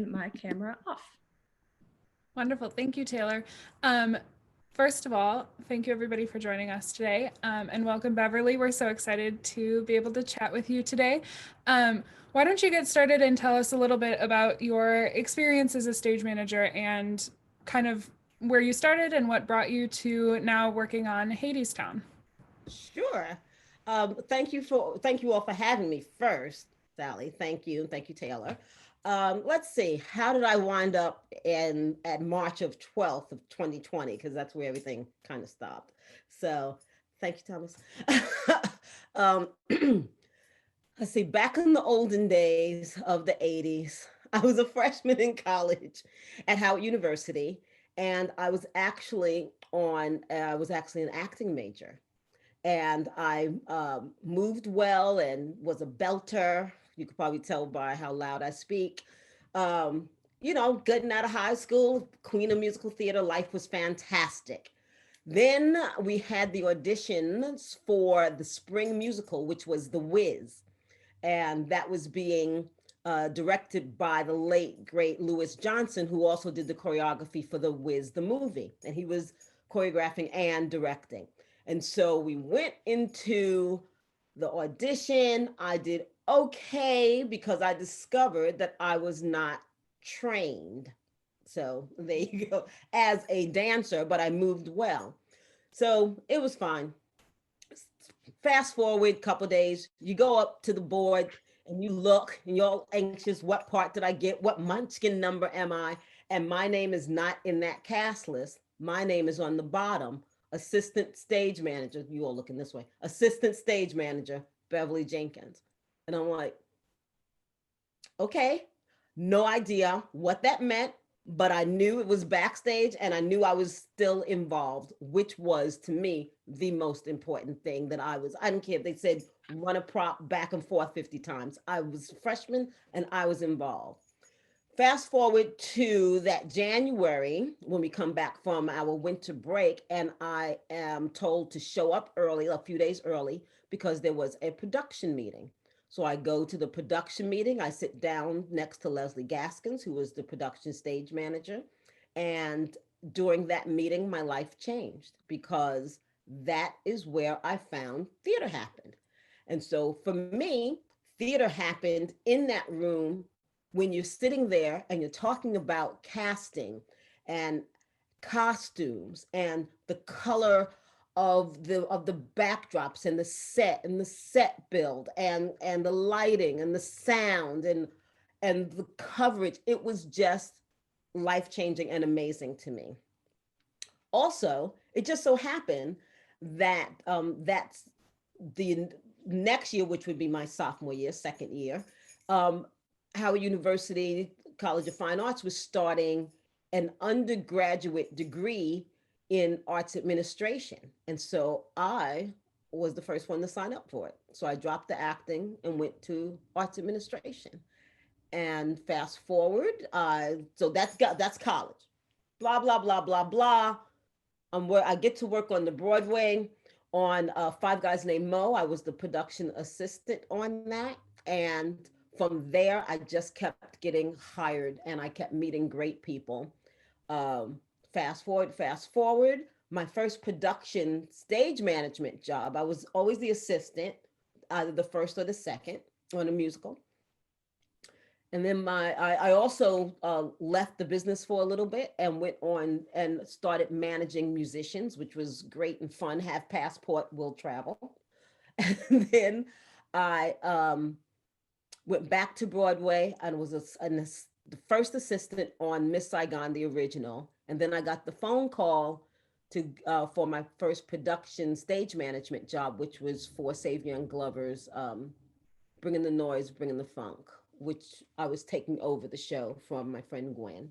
my camera off. Wonderful. Thank you, Taylor. First of all, thank you everybody for joining us today. And welcome, Beverly. We're so excited to be able to chat with you today. Why don't you get started and tell us a little bit about your experience as a stage manager and kind of where you started and what brought you to now working on Hadestown? Sure. Thank you all for having me first, Sally. Thank you, Taylor. Let's see. How did I wind up in at March of 12th of 2020? Because that's where everything kind of stopped. So, thank you, Thomas. um, let's see. Back in the olden days of the 80s, I was a freshman in college at Howard University, and I was actually an acting major, and I moved well and was a belter. You could probably tell by how loud I speak. Um, getting out of high school, queen of musical theater, life was fantastic. Then we had the auditions for the spring musical, which was The Wiz, and that was being directed by the late great Lewis Johnson, who also did the choreography for The Wiz, the movie, and he was choreographing and directing. And so we went into the audition. I did okay because I discovered that I was not trained. So there you go, as a dancer, but I moved well. So it was fine. Fast forward couple days, you go up to the board and you look and you're all anxious. What part did I get? What munchkin number am I? And my name is not in that cast list. My name is on the bottom. Assistant stage manager. You all looking this way. Assistant stage manager, Beverly Jenkins. And I'm like, okay, no idea what that meant, but I knew it was backstage and I knew I was still involved, which was to me the most important thing that I didn't care if they said run a prop back and forth 50 times. I was a freshman and I was involved. Fast forward to that January when we come back from our winter break, and I am told to show up early, a few days early, because there was a production meeting. So I go to the production meeting. I sit down next to Leslie Gaskins, who was the production stage manager. And during that meeting, my life changed because that is where I found theater happened. And so for me, theater happened in that room when you're sitting there and you're talking about casting and costumes and the color of the backdrops and the set build and the lighting and the sound and the coverage. It was just life changing and amazing to me. Also, it just so happened that that's the next year, which would be my sophomore year, second year, um, Howard University College of Fine Arts was starting an undergraduate degree in arts administration. And so I was the first one to sign up for it. So I dropped the acting and went to arts administration. And fast forward, so that's college. Blah blah blah blah blah. Where I get to work on the Broadway on Five Guys Named Mo. I was the production assistant on that, and from there I just kept getting hired, and I kept meeting great people. Um, fast forward. My first production stage management job, I was always the assistant, either the first or the second on a musical. And then I also left the business for a little bit and went on and started managing musicians, which was great and fun. Have passport, will travel. And then I went back to Broadway and was the first assistant on Miss Saigon, the original. And then I got the phone call to for my first production stage management job, which was for Savion Glover's Bringing the Noise, Bringing the Funk, which I was taking over the show from my friend Gwen.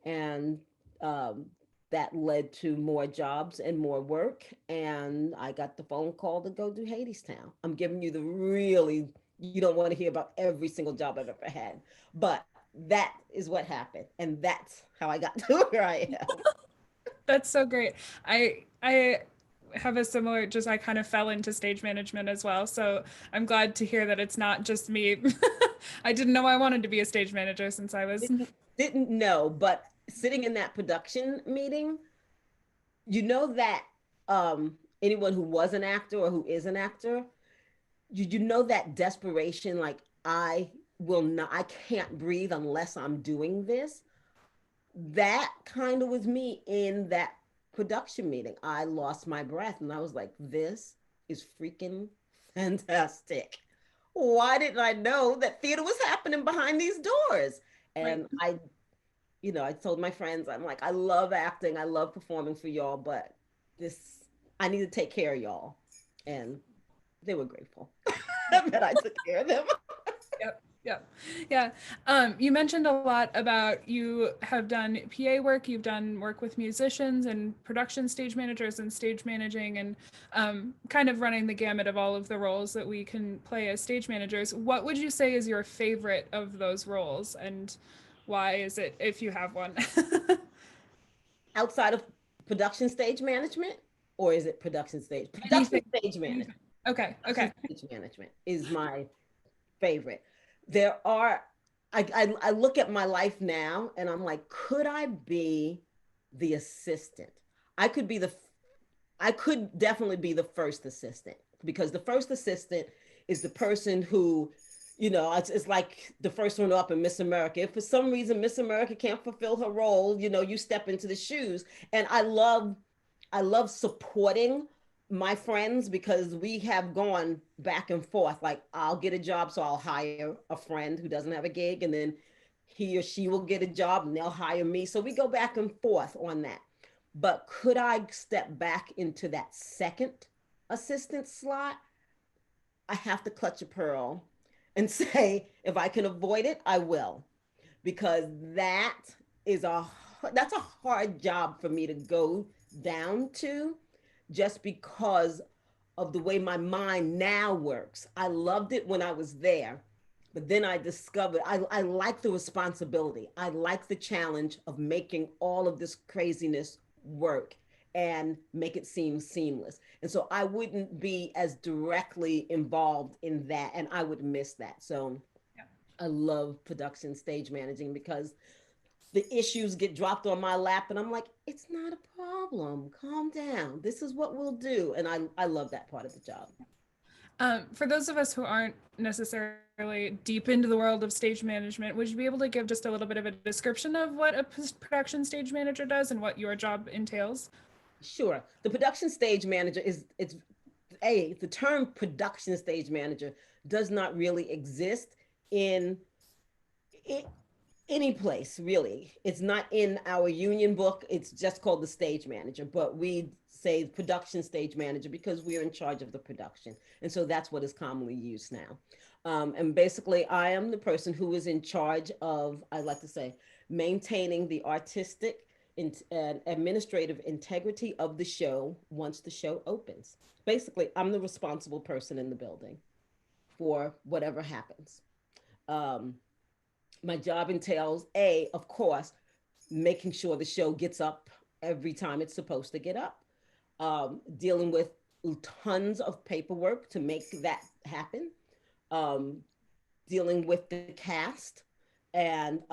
And um, that led to more jobs and more work. And I got the phone call to go do Hadestown. I'm giving you the really, you don't want to hear about every single job I've ever had, but that is what happened. And that's how I got to where I am. That's so great. I have a similar, just I kind of fell into stage management as well. So I'm glad to hear that it's not just me. I didn't know I wanted to be a stage manager since I was. Didn't know, but sitting in that production meeting, you know that anyone who was an actor or who is an actor, you know that desperation, like I will not, I can't breathe unless I'm doing this. That kind of was me in that production meeting. I lost my breath and I was like, this is freaking fantastic. Why didn't I know that theater was happening behind these doors? Right. And I told my friends, I'm like, I love acting, I love performing for y'all, but this, I need to take care of y'all. And they were grateful that I took care of them. Yep. Yep. Yeah. You mentioned a lot about you have done PA work, you've done work with musicians and production stage managers and stage managing and kind of running the gamut of all of the roles that we can play as stage managers. What would you say is your favorite of those roles and why is it, if you have one? Outside of production stage management, or is it production Anything. stage Anything. management? Okay. Production Okay. stage management is my favorite. There are, I look at my life now and I'm like, could I be the assistant? I could be the, I could definitely be the first assistant, because the first assistant is the person who, it's like the first one up in Miss America. If for some reason Miss America can't fulfill her role, you step into the shoes. And I love supporting my friends, because we have gone back and forth. Like, I'll get a job, so I'll hire a friend who doesn't have a gig, and then he or she will get a job and they'll hire me. So we go back and forth on that. But could I step back into that second assistant slot? I have to clutch a pearl and say, if I can avoid it, I will, because that's a hard job for me to go down to, just because of the way my mind now works. I loved it when I was there, but then I discovered I like the responsibility. I like the challenge of making all of this craziness work and make it seem seamless. And so I wouldn't be as directly involved in that, and I would miss that. So Yeah. I love production stage managing, because the issues get dropped on my lap and I'm like, it's not a problem. Calm down. This is what we'll do. And I love that part of the job. For those of us who aren't necessarily deep into the world of stage management, would you be able to give just a little bit of a description of what a production stage manager does and what your job entails? Sure. The production stage manager the term production stage manager does not really exist in, in any place, really. It's not in our union book. It's just called the stage manager, but we say production stage manager because we're in charge of the production. And so that's what is commonly used now. And basically, I am the person who is in charge of, I like to say, maintaining the artistic and administrative integrity of the show once the show opens. Basically, I'm the responsible person in the building for whatever happens. Um, my job entails, of course, making sure the show gets up every time it's supposed to get up, dealing with tons of paperwork to make that happen, um, dealing with the cast, and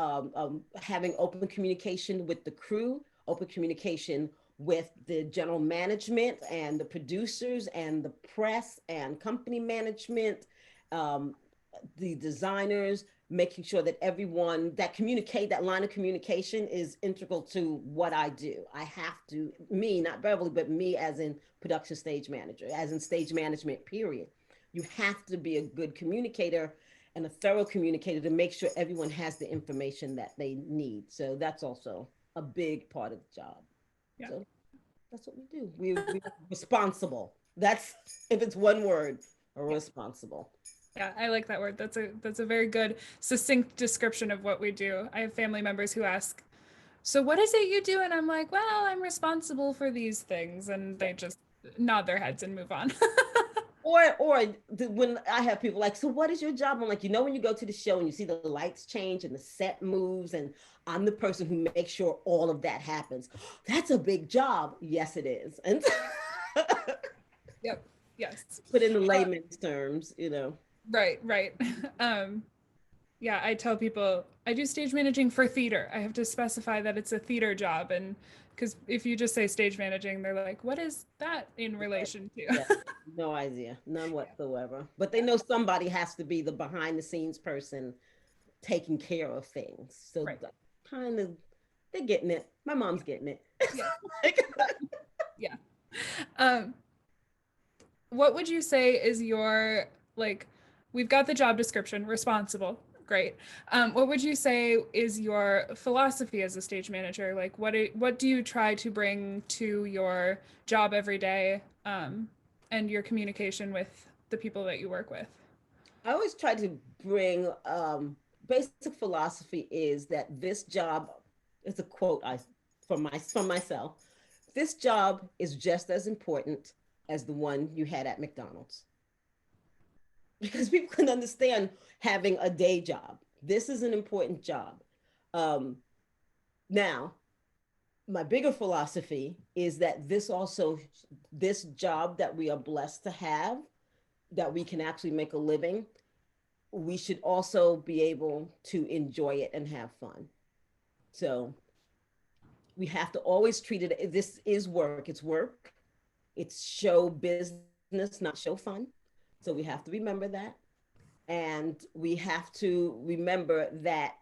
having open communication with the crew, open communication with the general management and the producers and the press and company management, um, the designers, making sure that everyone that line of communication is integral to what I do. I have to, me, not Beverly, but me as in production stage manager, as in stage management, period. You have to be a good communicator and a thorough communicator to make sure everyone has the information that they need. So that's also a big part of the job. Yeah. So that's what we do. We're responsible. That's, if it's one word, Yeah. responsible. Yeah, I like that word. That's a very good, succinct description of what we do. I have family members who ask, "So what is it you do?" And I'm like, "Well, I'm responsible for these things," and they just nod their heads and move on. When I have people like, so what is your job? I'm like, when you go to the show and you see the lights change and the set moves, and I'm the person who makes sure all of that happens. That's a big job. Yes, it is. And Yep. Yes. Put in the layman's terms, Right, right. Um, yeah, I tell people I do stage managing for theater. I have to specify that it's a theater job, and because if you just say stage managing, they're like, what is that in relation to? Yeah, no idea, none Yeah, whatsoever. But they yeah, know somebody has to be the behind the scenes person taking care of things. So right. kind of, they're getting it. My mom's getting it. Yeah, yeah. Um, what would you say is your like we've got the job description, responsible, great. What would you say is your philosophy as a stage manager? Like what do you try to bring to your job every day, and your communication with the people that you work with? I always try to bring basic philosophy is that this job, it's a quote I from myself. This job is just as important as the one you had at McDonald's. Because people can understand having a day job. This is an important job. Um, Now, my bigger philosophy is that this job that we are blessed to have, that we can actually make a living, we should also be able to enjoy it and have fun. So we have to always treat it, this is work, it's work, it's show business, not show fun. So we have to remember that. And we have to remember that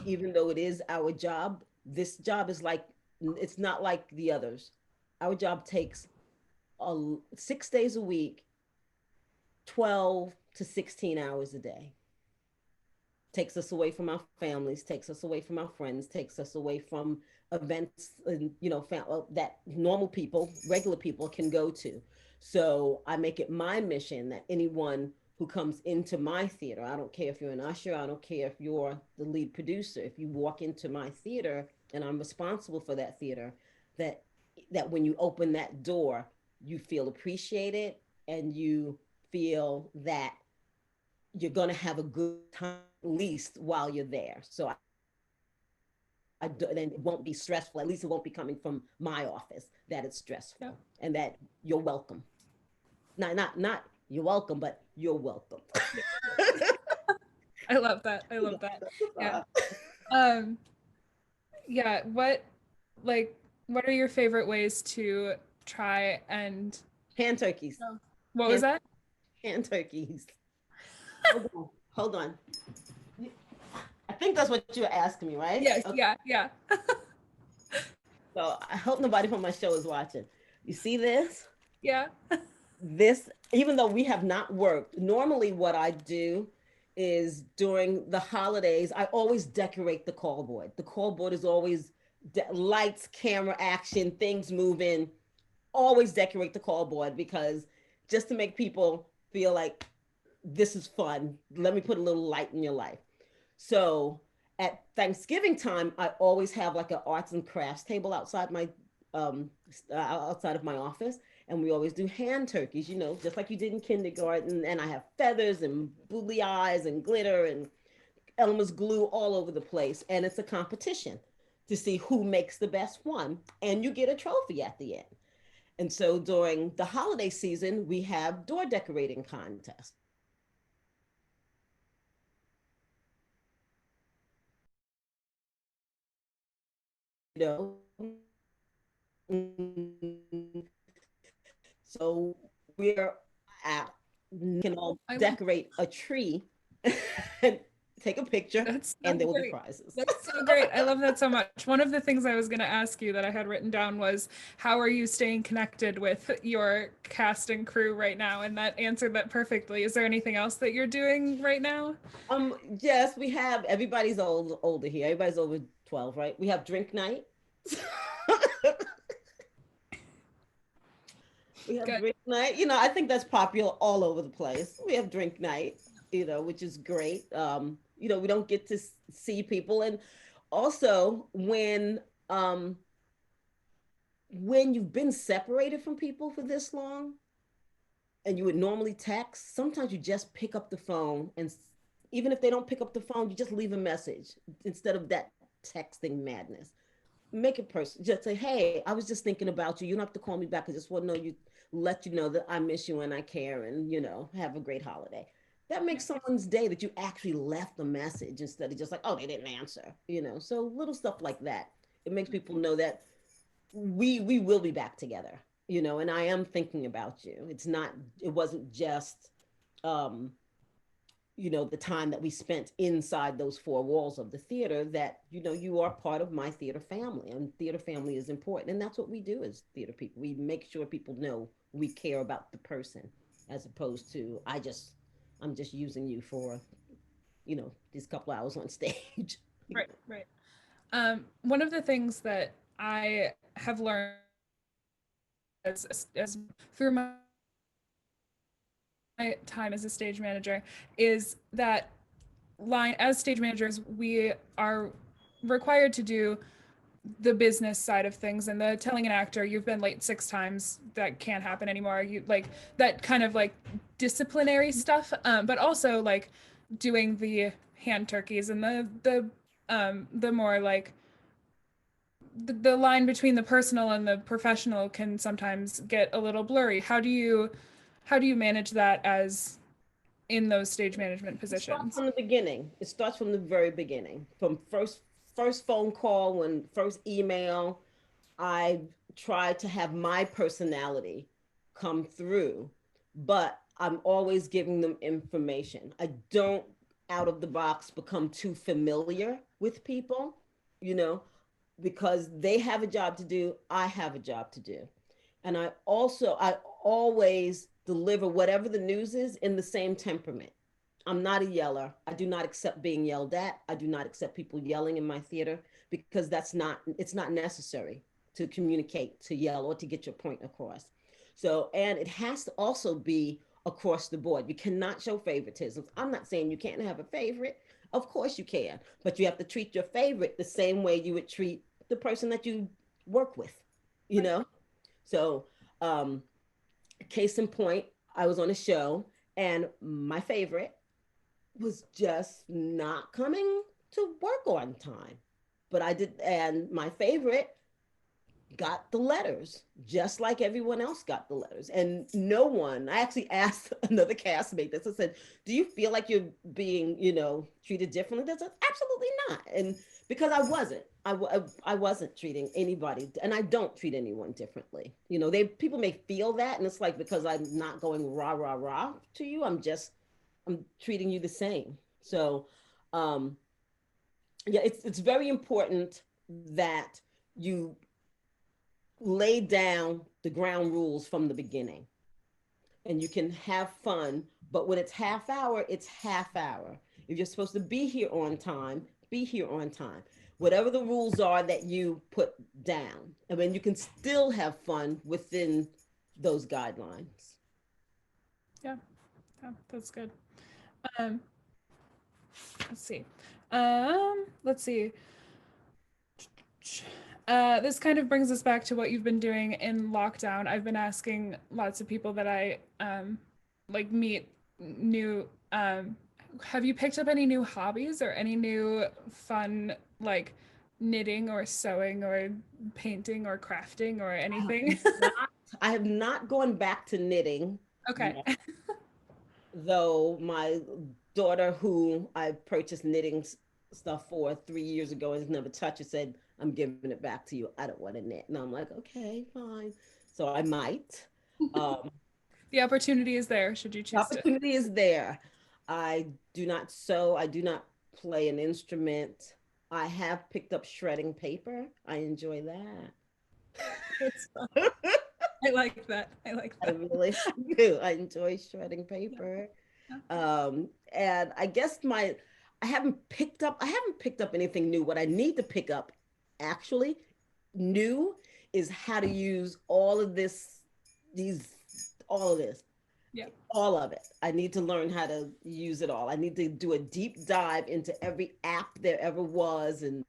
even though it is our job, this job is like, it's not like the others. Our job takes 6 days a week, 12 to 16 hours a day. Takes us away from our families, takes us away from our friends, takes us away from events and that normal people, regular people can go to. So I make it my mission that anyone who comes into my theater, I don't care if you're an usher, I don't care if you're the lead producer, if you walk into my theater and I'm responsible for that theater, that when you open that door, you feel appreciated and you feel that you're going to have a good time at least while you're there. So then it won't be stressful. At least it won't be coming from my office that it's Yeah. stressful, and that you're welcome. Not you're welcome, but you're welcome. Yeah. I love that. I love that. Yeah. Um, yeah, like what are your favorite ways to try and Hand turkeys. oh, what was Hand, that? hand turkeys. Hold on. Hold on. I think that's what you were asking me, right? Yes, Okay. yeah, yeah. So I hope nobody from my show is watching. You see this? Yeah. This, even though we have not worked, normally what I do is during the holidays, I always decorate the call board. The call board is always lights, camera, action, things moving. Always decorate the call board because just to make people feel like this is fun. Let me put a little light in your life. So at Thanksgiving time, I always have like an arts and crafts table um, outside of my office, and we always do hand turkeys. Just like you did in kindergarten. And I have feathers and boogly eyes and glitter and Elmer's glue all over the place, and it's a competition to see who makes the best one, and you get a trophy at the end. And so during the holiday season, we have door decorating contests. You know, so we're at, can all I love decorate a tree and take a picture, that's so and there will be great. prizes. That's so great. I love that so much. One of the things I was going to ask you that I had written down was how are you staying connected with your cast and crew right now? And that answered that perfectly. Is there anything else that you're doing right now? Yes, we have, everybody's older here. Everybody's over 12, right? We have drink night. We have Good. drink night. I think that's popular all over the place. We have drink night, which is great. We don't get to see people. And also when you've been separated from people for this long and you would normally text, sometimes you just pick up the phone, and even if they don't pick up the phone, you just leave a message instead of that texting madness. make it personal. Just say, hey, I was just thinking about you. You don't have to call me back. I just want to know you, let you know that I miss you and I care, and have a great holiday. That Yeah. makes someone's day that you actually left a message instead of just like, oh, they didn't answer. So little stuff like that. It makes people know that we will be back together. And I am thinking about you. It wasn't just um the time that we spent inside those four walls of the theater, that you are part of my theater family, and theater family is important, and that's what we do as theater people. We make sure people know we care about the person, as opposed to I'm just using you for these couple hours on stage. Right, right. One of the things that I have learned as through my time as a stage manager is that line as stage managers we are required to do the business side of things, and the telling an actor you've been late 6 times, that can't happen anymore, you like that kind of like disciplinary stuff, but also like doing the hand turkeys and the more like the line between the personal and the professional can sometimes get a little blurry. How do you manage that as in those stage management It starts positions? from the beginning. It starts from the very beginning, from first phone call, when first email. I try to have my personality come through, but I'm always giving them information. I don't out of the box become too familiar with people, you know, because they have a job to do, I have a job to do. And I always deliver whatever the news is in the same temperament. I'm not a yeller. I do not accept being yelled at. I do not accept people yelling in my theater, because it's not necessary to communicate, to yell, or to get your point across. So, and it has to also be across the board. You cannot show favoritism. I'm not saying you can't have a favorite. Of course you can, but you have to treat your favorite the same way you would treat the person that you work with, you know? So, um, case in point, I was on a show, and my favorite was just not coming to work on time. But I did, and my favorite got the letters just like everyone else got the letters. And no one, I actually asked another castmate this. I said, do you feel like you're being, treated differently? They said, absolutely not. And because I wasn't treating anybody, and I don't treat anyone differently. People may feel that, and it's like, because I'm not going rah rah rah to you, I'm treating you the same. So, um, yeah, it's very important that you lay down the ground rules from the beginning, and you can have fun. But when it's half hour, it's half hour. If you're supposed to be here on time, be here on time. Whatever the rules are that you put down, I mean, you can still have fun within those guidelines. Yeah, yeah, that's good. Um, let's see. This kind of brings us back to what you've been doing in lockdown. I've been asking lots of people that I like meet new. Have you picked up any new hobbies or any new fun like knitting or sewing or painting or crafting or I have anything? not, I have not gone back to knitting Okay. yet, though my daughter, who I purchased knitting stuff for 3 years ago, has never touched it, said, I'm giving it back to you. I don't want to knit. And I'm like, okay, fine. So I might. Um, The opportunity is there should you the choose to. opportunity is there. I do not sew. I do not play an instrument. I have picked up shredding paper. I enjoy It's fun. that. I like that. I like I that. really do. I enjoy shredding Yeah. paper. Yeah. And I guess I haven't picked up anything new. What I need to pick up actually new is how to use these, all of this, Yeah. all of it. I need to learn how to use it all. I need to do a deep dive into every app there ever was, and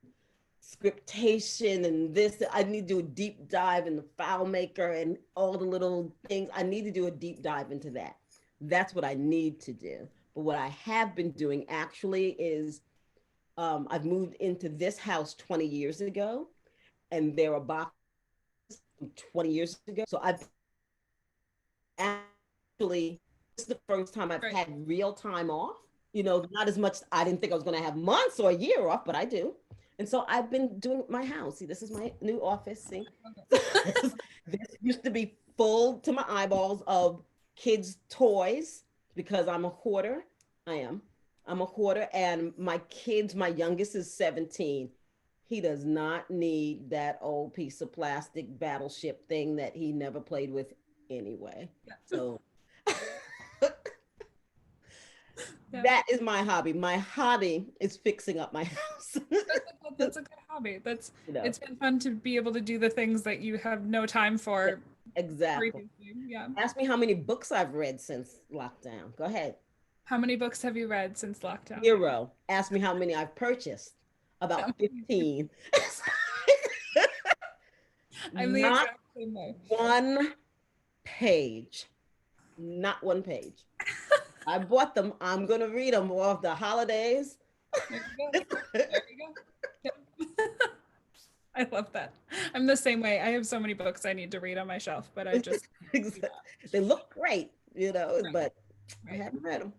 scriptation and this. I need to do a deep dive in the file maker and all the little things. I need to do a deep dive into that. That's what I need to do. But what I have been doing actually is, I've moved into this house 20 years ago, and there are boxes from 20 years ago. So I've actually, this is the first time I've had real time off. You know, not as much. I didn't think I was going to have months or a year off, but I do. And so I've been doing my house. See, this is my new office. See, this used to be full to my eyeballs of kids' toys because I'm a hoarder. I am. I'm a hoarder, and my kids, my youngest is 17. He does not need that old piece of plastic battleship thing that he never played with anyway. Yeah. So yeah. That is my hobby. My hobby is fixing up my house. That's a good hobby. That's, you know, it's been fun to be able to do the things that you have no time for. Yeah, exactly. Yeah. Ask me how many books I've read since lockdown. Go ahead. How many books have you read since lockdown? 0. Ask me how many I've purchased. About 15. I'm the exact same way. One page. Not one page. I bought them. I'm going to read them off the holidays. There you go. There you go. I love that. I'm the same way. I have so many books I need to read on my shelf, but I just they look great, you know, right. But right. I haven't read them.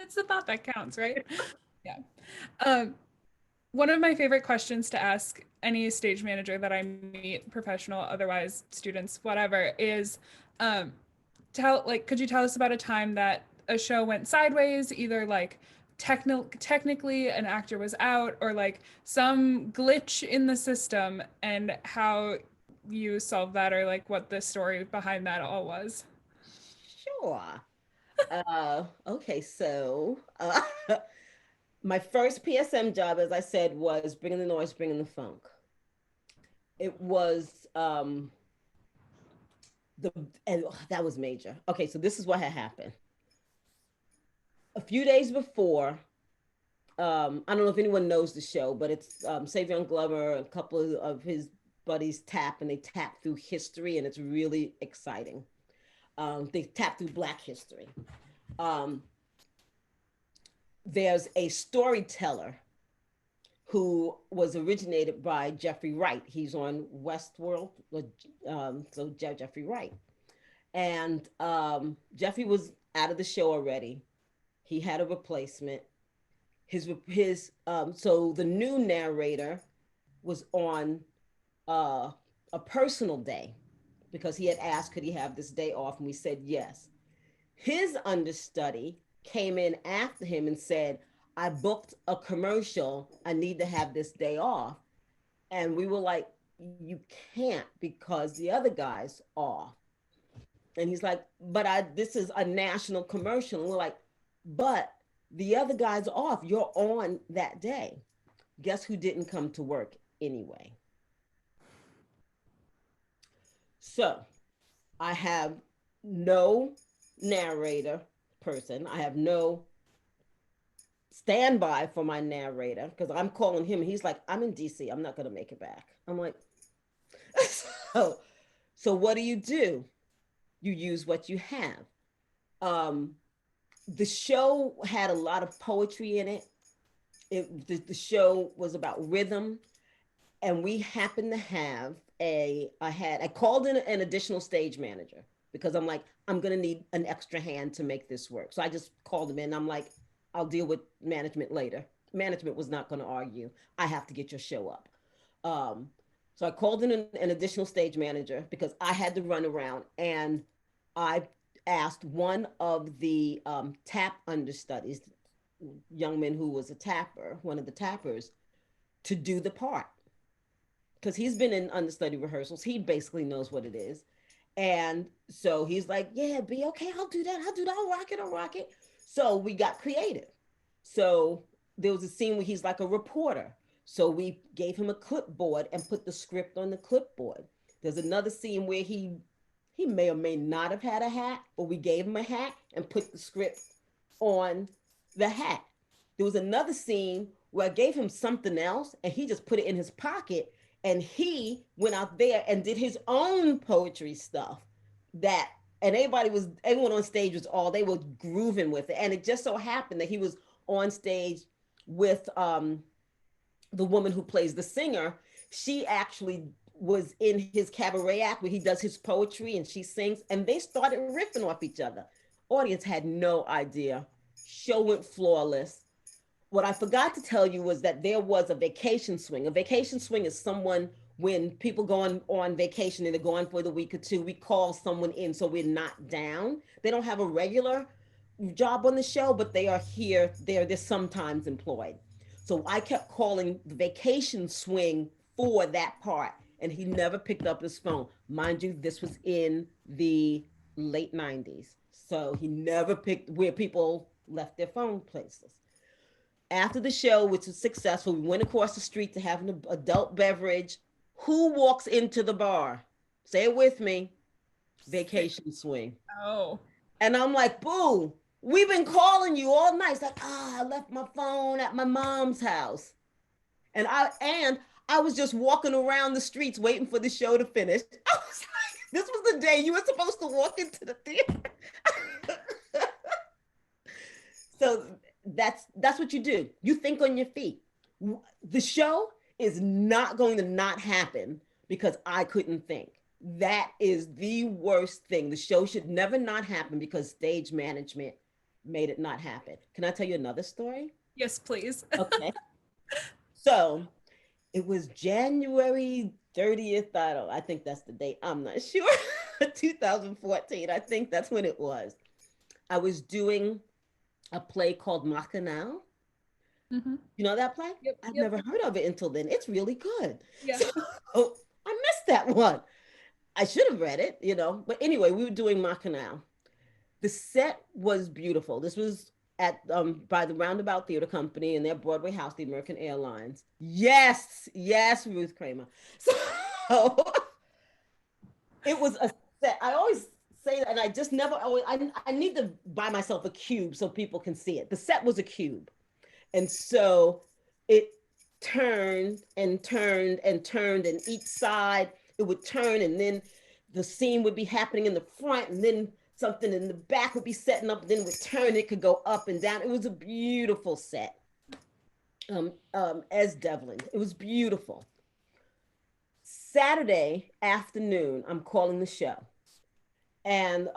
It's the thought that counts, right? Yeah. One of my favorite questions to ask any stage manager that I meet, professional, otherwise, students, whatever, is could you tell us about a time that a show went sideways, either like technically an actor was out, or like some glitch in the system, and how you solved that, or like what the story behind that all was? Sure. Okay, so my first PSM job, as I said, was bringing the noise, bringing the funk. It was and that was major. Okay, so this is what had happened. A few days before, I don't know if anyone knows the show, but it's Savion Glover, a couple of his buddies tap, and they tap through history, and it's really exciting. They tap through Black history. There's a storyteller who was originated by Jeffrey Wright. He's on Westworld, so Jeffrey Wright. And Jeffrey was out of the show already. He had a replacement. So the new narrator was on a personal day because he had asked, could he have this day off? And we said yes. His understudy came in after him and said, I booked a commercial. I need to have this day off. And we were like, you can't because the other guy's off. And he's like, but this is a national commercial. And we're like, but the other guy's off. You're on that day. Guess who didn't come to work anyway? So I have no narrator person. I have no standby for my narrator because I'm calling him. He's like, I'm in DC. I'm not going to make it back. I'm like, so what do? You use what you have. The show had a lot of poetry in it. The show was about rhythm, and we happened to have I called in an additional stage manager because I'm like, I'm going to need an extra hand to make this work. So I just called him in. I'm like, I'll deal with management later. Management was not going to argue. I have to get your show up. So I called in an additional stage manager because I had to run around, and I asked one of the tap understudies, young man who was a tapper, one of the tappers, to do the part. Because he's been in understudy rehearsals. He basically knows what it is. And so he's like, yeah, be okay. I'll do that. I'll rock it. So we got creative. So there was a scene where he's like a reporter. So we gave him a clipboard and put the script on the clipboard. There's another scene where he may or may not have had a hat, but we gave him a hat and put the script on the hat. There was another scene where I gave him something else and he just put it in his pocket, and he went out there and did his own poetry stuff and everyone on stage they were grooving with it. And it just so happened that he was on stage with the woman who plays the singer. She actually was in his cabaret act where he does his poetry and she sings, and they started riffing off each other. Audience had no idea. Show went flawless. What I forgot to tell you was that there was a vacation swing. A vacation swing is someone, when people go on vacation and they're gone for the week or two, we call someone in so we're not down. They don't have a regular job on the show, but they are here. They're sometimes employed. So I kept calling the vacation swing for that part, and he never picked up his phone. Mind you, this was in the late 90s. So he never picked where people left their phone places. After the show, which was successful, we went across the street to have an adult beverage. Who walks into the bar? Say it with me. Vacation swing. Oh. And I'm like, boo, we've been calling you all night. It's like, I left my phone at my mom's house. And I was just walking around the streets waiting for the show to finish. I was like, this was the day you were supposed to walk into the theater. So that's what you do. You think on your feet. The show is not going to not happen because I couldn't think. That is the worst thing. The show should never not happen because stage management made it not happen. Can I tell you another story? Yes, please. Okay. So it was January 30th. I think that's the date. I'm not sure. 2014. I think that's when it was. I was doing a play called Macanal. Mm-hmm. You know that play? Yep, I've yep. never heard of it until then. It's really good. Yeah. So I missed that one. I should have read it, But anyway, we were doing Macanal. The set was beautiful. This was at by the Roundabout Theater Company and their Broadway house, the American Airlines. Yes, yes, Ruth Kramer. So it was a set. I always say that, and I just never always. I need to buy myself a cube so people can see it. The set was a cube, and so it turned and turned and turned, and each side it would turn, and then the scene would be happening in the front, and then something in the back would be setting up, and then it would turn. It could go up and down. It was a beautiful set. As Devlin, it was beautiful. Saturday afternoon, I'm calling the show, and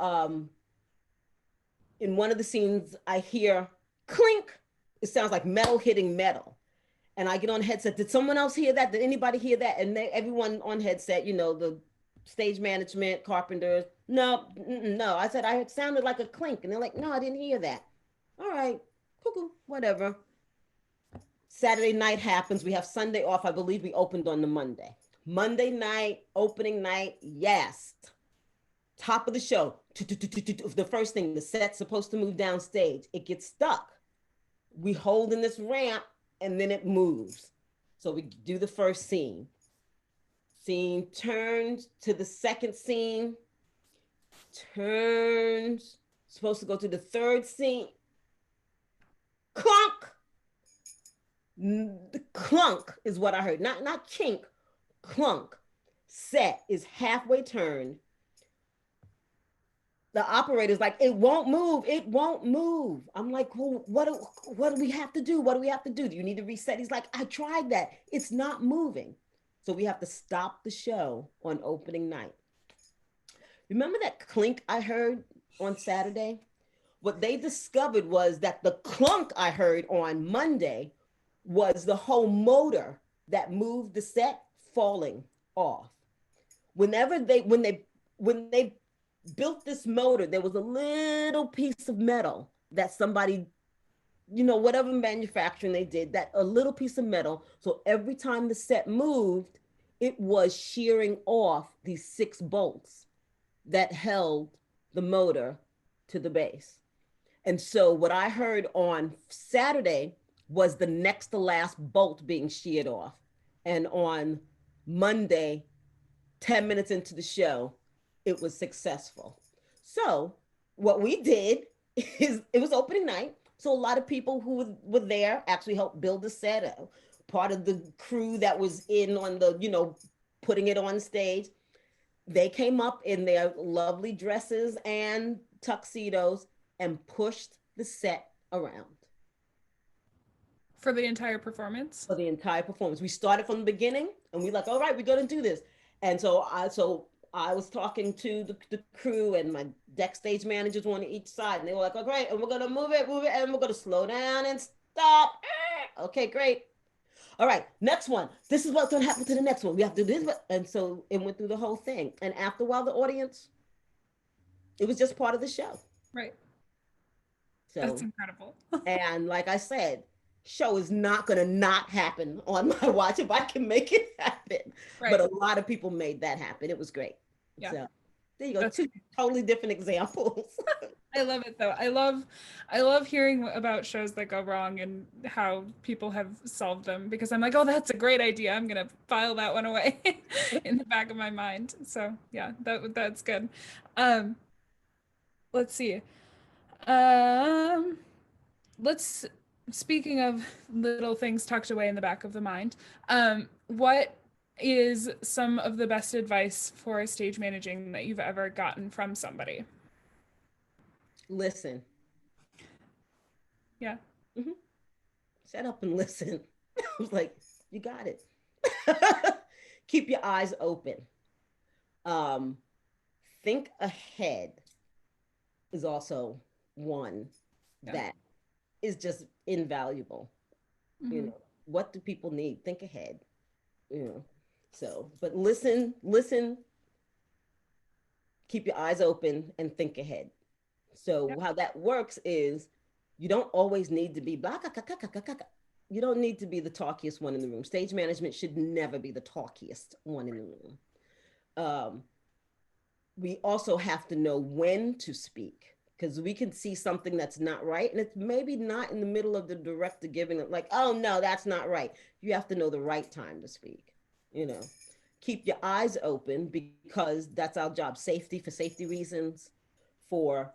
in one of the scenes, I hear clink. It sounds like metal hitting metal. And I get on headset. Did someone else hear that? Did anybody hear that? And everyone on headset, the stage management, carpenters, no, no. I said, it sounded like a clink. And they're like, no, I didn't hear that. All right, cuckoo, whatever. Saturday night happens. We have Sunday off. I believe we opened on the Monday. Monday night, opening night, yes. Top of the show. The first thing, the set's supposed to move downstage. It gets stuck. We hold in this ramp, and then it moves. So we do the first scene. Scene turns to the second scene, turns, supposed to go to the third scene. Clunk. The clunk is what I heard. Not kink, clunk. Set is halfway turned. The operator's like, it won't move. It won't move. I'm like, well, what do we have to do? What do we have to do? Do you need to reset? He's like, I tried that. It's not moving. So we have to stop the show on opening night. Remember that clink I heard on Saturday? What they discovered was that the clunk I heard on Monday was the whole motor that moved the set falling off. When they built this motor, there was a little piece of metal that somebody, whatever manufacturing they did, that a little piece of metal. So every time the set moved, it was shearing off these 6 bolts that held the motor to the base. And so what I heard on Saturday was the next to last bolt being sheared off. And on Monday, 10 minutes into the show, it was successful. So what we did is, it was opening night. So a lot of people who were there actually helped build the set. Part of the crew that was in on the, putting it on stage, they came up in their lovely dresses and tuxedos and pushed the set around. For the entire performance? For the entire performance. We started from the beginning. And we like, all right, we're gonna do this. And so I was talking to the crew, and my deck stage managers on each side, and they were like, "Oh, great, and we're gonna move it, and we're gonna slow down and stop." Okay, great. All right, next one. This is what's gonna happen to the next one. We have to do this, and so it went through the whole thing. And after a while, the audience, it was just part of the show. Right. That's So, incredible. and like I said, show is not gonna not happen on my watch if I can make it happen. But Right. a lot of people made that happen. It was great. Yeah. So there you go, That's two totally different examples. I love it though. I love hearing about shows that go wrong and how people have solved them, because I'm like, oh, that's a great idea. I'm gonna file that one away in the back of my mind. So yeah, that's good. Um, let's see. Um, let's Speaking of little things tucked away in the back of the mind, what is some of the best advice for stage managing that you've ever gotten from somebody? Listen. Yeah. Mhm. Shut up and listen. I was like, you got it. Keep your eyes open. Um, think ahead is also one Yeah. that is just invaluable. You Hmm. know, what do people need? Think ahead. You know, so but listen, keep your eyes open and think ahead. So Yep. how that works is you don't always need to be you don't need to be the talkiest one in the room. Stage management should never be the talkiest one in the room. Um, we also have to know when to speak, because we can see something that's not right, and it's maybe not in the middle of the director giving it like, oh no, that's not right. You have to know the right time to speak. You know, keep your eyes open, because that's our job. Safety, for safety reasons, for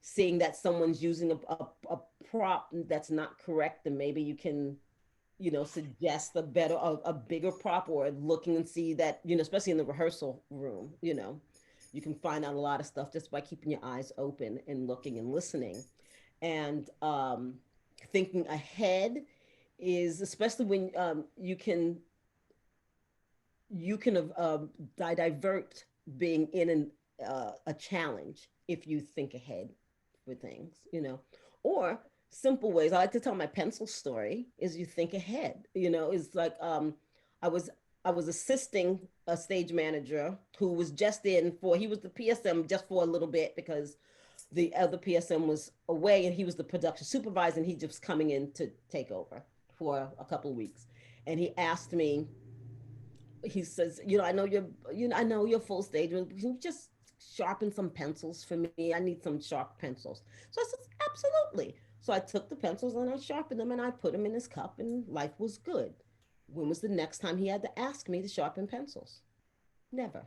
seeing that someone's using a prop that's not correct, and maybe you can, suggest a bigger prop, or looking and see that, especially in the rehearsal room, you can find out a lot of stuff just by keeping your eyes open and looking and listening. And thinking ahead is especially when you can divert being in a challenge if you think ahead for things, or simple ways. I like to tell my pencil story is you think ahead, is like, I was I was assisting a stage manager who was just he was the PSM just for a little bit, because the other PSM was away, and he was the production supervisor, and he just coming in to take over for a couple of weeks. And he asked me, he says, I know you're full stage. Can you just sharpen some pencils for me? I need some sharp pencils. So I said, absolutely. So I took the pencils and I sharpened them and I put them in his cup, and life was good. When was the next time he had to ask me to sharpen pencils? Never.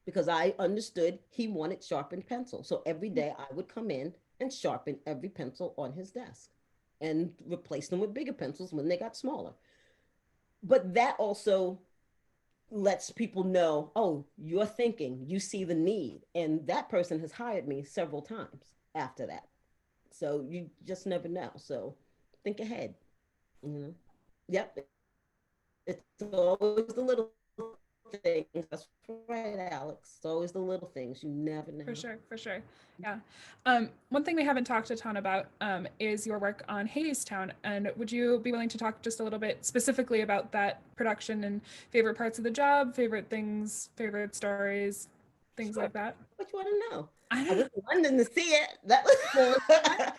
Because I understood he wanted sharpened pencils. So every day I would come in and sharpen every pencil on his desk and replace them with bigger pencils when they got smaller. But that also lets people know, oh, you're thinking, you see the need. And that person has hired me several times after that. So you just never know. So think ahead. Mm-hmm. Yep. It's always the little things. That's right, Alex. It's always the little things. You never For know. sure, for sure. Yeah. One thing we haven't talked a ton about is your work on Hadestown. And would you be willing to talk just a little bit specifically about that production and favorite parts of the job, favorite things, favorite stories, things Sure. like that? What you want to know? I I don't went to London to see it. That What was that?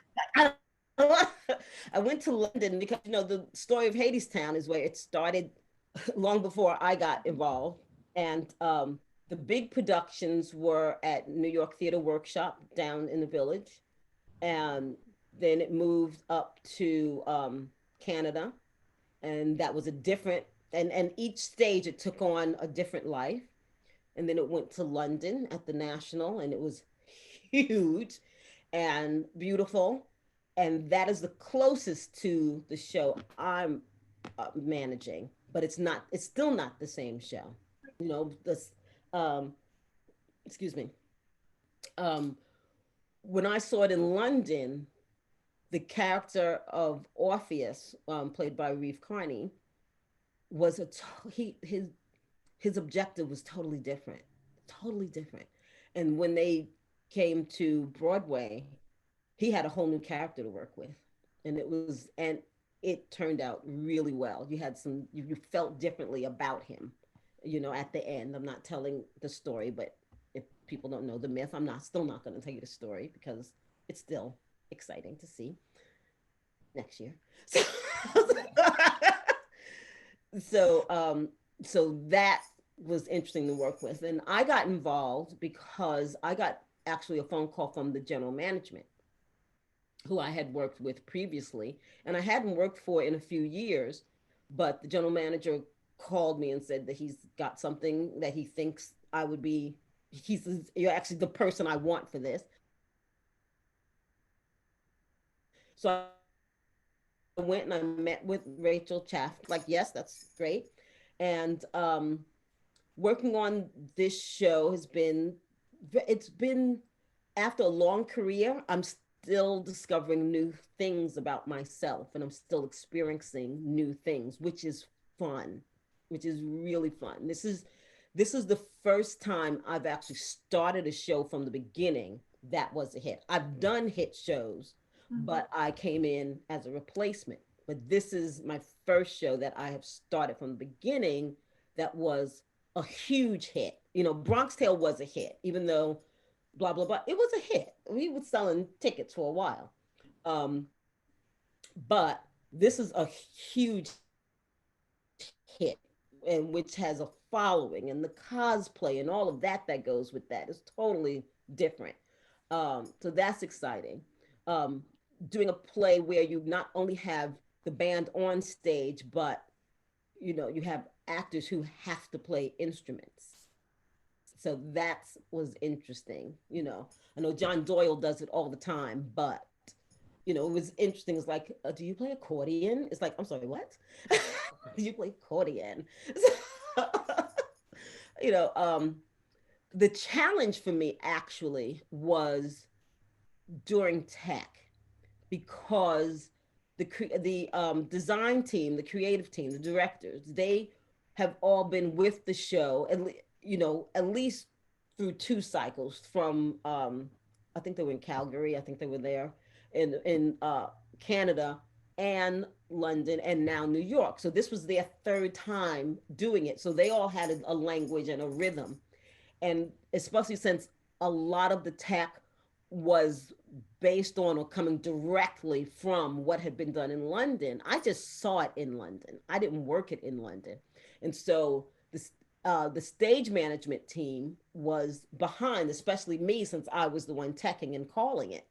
was I, I went to London because the story of Hadestown is where it started long before I got involved. And the big productions were at New York Theater Workshop down in the Village, and then it moved up to Canada, and that was a different, and each stage it took on a different life. And then it went to London at the National, and it was huge and beautiful. And that is the closest to the show I'm managing, but it's not. It's still not the same show. This. Um, excuse me. Um, when I saw it in London, the character of Orpheus, played by Reeve Carney, was his objective was totally different. And when they came to Broadway, he had a whole new character to work with, and it turned out really well. You felt differently about him, at the end. I'm not telling the story, but if people don't know the myth, I'm not still not going to tell you the story because it's still exciting to see next year. So, so so that was interesting to work with. And I got involved because I got actually a phone call from the general management who I had worked with previously, and I hadn't worked for in a few years, but the general manager called me and said that he's got something that he thinks I would be. He says, "You're actually the person I want for this." So I went and I met with Rachel Chaff. Like, yes, that's great. And working on this show it's been after a long career, I'm still discovering new things about myself and I'm still experiencing new things, which is fun, which is really fun. This is the first time I've actually started a show from the beginning that was a hit. I've done hit shows, but I came in as a replacement. But this is my first show that I have started from the beginning that was a huge hit. Bronx Tale was a hit, even though blah blah blah. It was a hit. We were selling tickets for a while, um, but this is a huge hit, and which has a following, and the cosplay and all of that goes with that is totally different. So that's exciting. Um, Doing a play where you not only have the band on stage, but you have actors who have to play instruments. So that was interesting. I know John Doyle does it all the time, but it was interesting. It's like, do you play accordion? It's like, I'm sorry, what? Do you play accordion? So, you know, um, the challenge for me actually was during tech because the design team, the creative team, the directors, they have all been with the show at least through two cycles from I think they were in Calgary, I think they were there in Canada and London and now New York. So this was their third time doing it. So they all had a language and a rhythm, and especially since a lot of the tech was based on or coming directly from what had been done in London. I just saw it in London. I didn't work it in London. And so the stage management team was behind, especially me, since I was the one teching and calling it.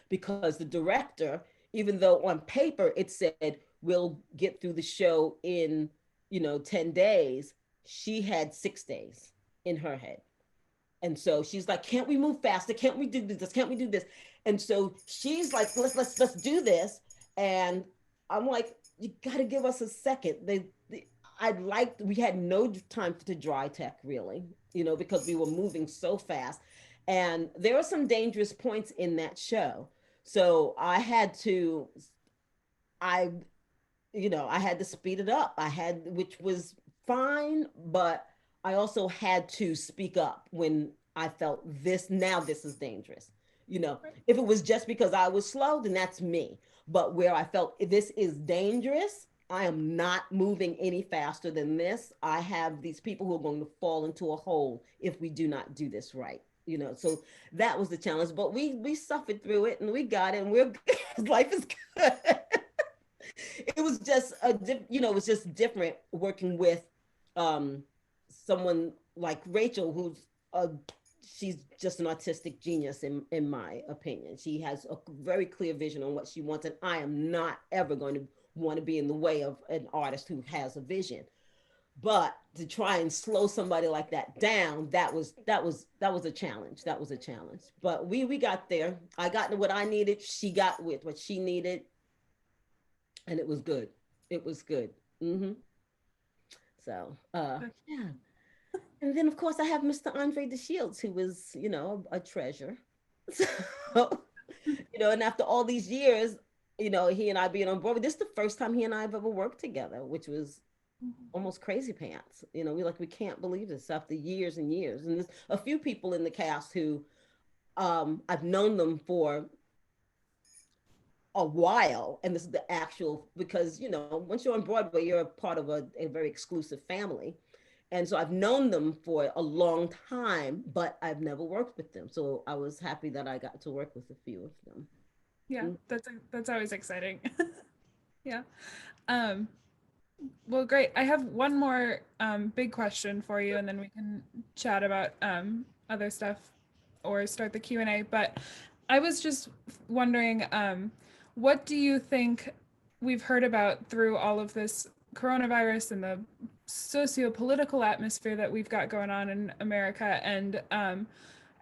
Because the director, even though on paper it said, we'll get through the show in, 10 days, she had 6 days in her head. And so she's like, can't we move faster? Can't we do this? Can't we do this? And so she's like, let's do this. And I'm like, you got to give us a second. We had no time to dry tech really, because we were moving so fast. And there are some dangerous points in that show. So I, I had to speed it up. Which was fine, but I also had to speak up when I felt this is dangerous. If it was just because I was slow, then that's me. But where I felt this is dangerous, I am not moving any faster than this. I have these people who are going to fall into a hole if we do not do this right. So that was the challenge, but we suffered through it and we got it and we're life is good. It was just it was just different working with um someone like Rachel, she's just an artistic genius in my opinion. She has a very clear vision on what she wants, and I am not ever going to want to be in the way of an artist who has a vision. But to try and slow somebody like that down, that was a challenge. That was a challenge. But we got there. I got what I needed. She got with what she needed, and it was good. It was good. Mm-hmm. So yeah. And then of course I have Mr. Andre DeShields, who was, a treasure. So, and after all these years, he and I being on Broadway, this is the first time he and I have ever worked together, which was almost crazy pants. We can't believe this after years and years. And there's a few people in the cast who I've known them for a while, and this is the actual, because once you're on Broadway, you're a part of a very exclusive family. And so I've known them for a long time, but I've never worked with them. So I was happy that I got to work with a few of them. Yeah, Mm. that's always exciting. Yeah. Um, well, great. I have one more big question for you, and then we can chat about other stuff or start the Q&A. But I was just wondering, what do you think we've heard about through all of this coronavirus and the socio-political atmosphere that we've got going on in America, and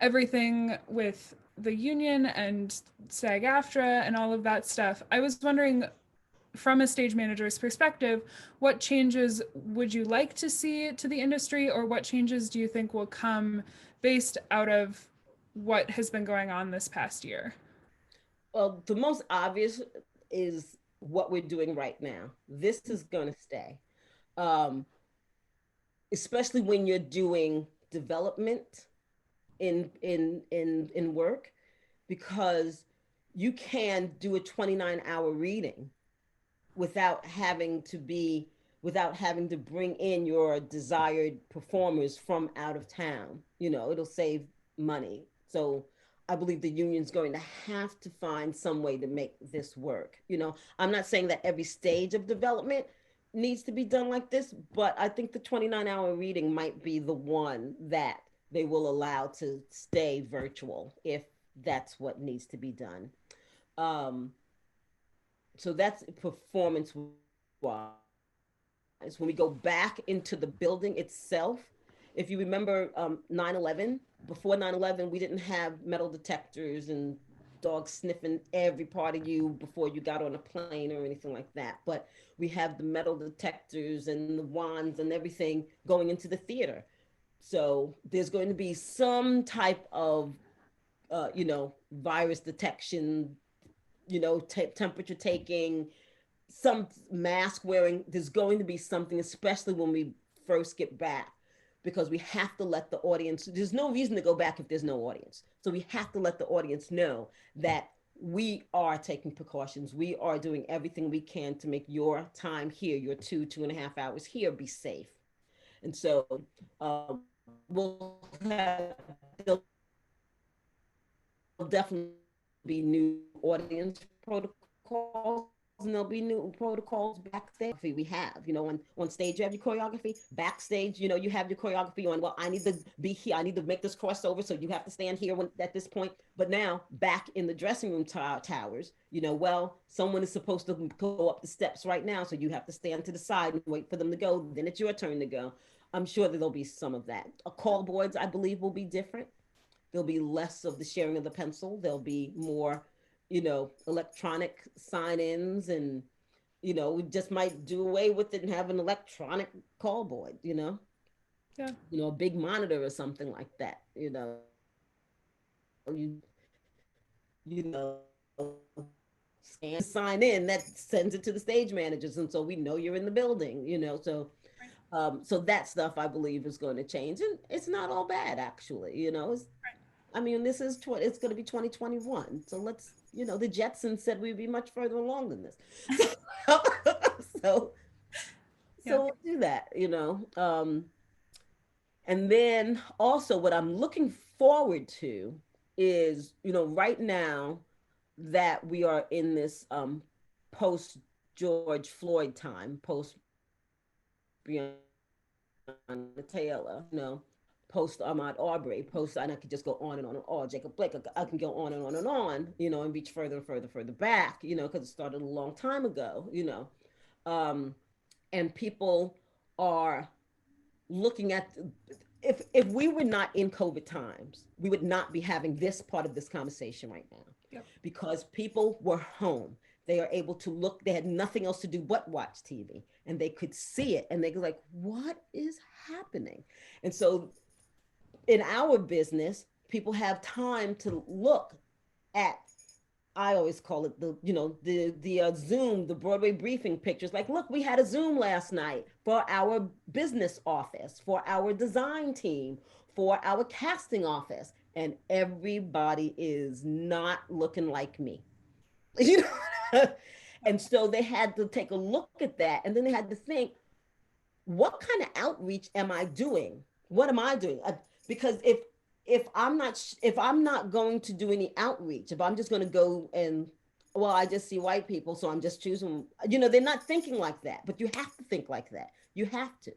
everything with the union and SAG-AFTRA and all of that stuff? I was wondering, from a stage manager's perspective, what changes would you like to see to the industry, or what changes do you think will come based out of what has been going on this past year? Well, the most obvious is what we're doing right now. This is going to stay, um, especially when you're doing development in work, because you can do a 29-hour reading without having to be without having to bring in your desired performers from out of town. It'll save money. So I believe the union's going to have to find some way to make this work. I'm not saying that every stage of development needs to be done like this, but I think the 29-hour reading might be the one that they will allow to stay virtual if that's what needs to be done. Um, so that's performance wise. When we go back into the building itself, if you remember 9/11, before 9/11, we didn't have metal detectors and dogs sniffing every part of you before you got on a plane or anything like that. But we have the metal detectors and the wands and everything going into the theater. So there's going to be some type of, virus detection, temperature taking, some mask wearing. There's going to be something, especially when we first get back, because we have to let the audience, there's no reason to go back if there's no audience. So we have to let the audience know that we are taking precautions. We are doing everything we can to make your time here, your 2.5 hours here, be safe. And so we'll have, there'll definitely be new audience protocols, and there'll be new protocols backstage. We have, on stage you have your choreography. Backstage, you have your choreography on. Well, I need to be here. I need to make this crossover, so you have to stand here at this point. But now back in the dressing room towers, well, someone is supposed to go up the steps right now, so you have to stand to the side and wait for them to go. Then it's your turn to go. I'm sure that there'll be some of that. Call boards, I believe, will be different. There'll be less of the sharing of the pencil. There'll be more, electronic sign-ins, and we just might do away with it and have an electronic call board. Yeah. A big monitor or something like that. You scan, sign in, that sends it to the stage managers, and so we know you're in the building. So Right. so that stuff I believe is going to change, and it's not all bad actually. I mean, it's going to be 2021. So let's, the Jetsons said we'd be much further along than this. So, so, Yeah. so we'll do that. And then also what I'm looking forward to is, right now that we are in this post George Floyd time, post Breonna Taylor, post Ahmaud Arbery, post, and I could just go on and on and on, Jacob Blake, I can go on and on and on, and reach further and further back, because it started a long time ago, um, and people are looking at, if we were not in COVID times, we would not be having this part of this conversation right now, Yep. because people were home. They are able to look, they had nothing else to do but watch TV, and they could see it, and they were like, what is happening? And so in our business, people have time to look at I always call it the Zoom, the Broadway briefing pictures. Like, look, we had a Zoom last night for our business office, for our design team, for our casting office, and everybody is not looking like me. You know, and so they had to take a look at that, and then they had to think, what kind of outreach am I doing? What am I doing? Because if I'm not going to do any outreach, if I'm just going to go and, well, I just see white people, so I'm just choosing. They're not thinking like that, but you have to think like that. You have to.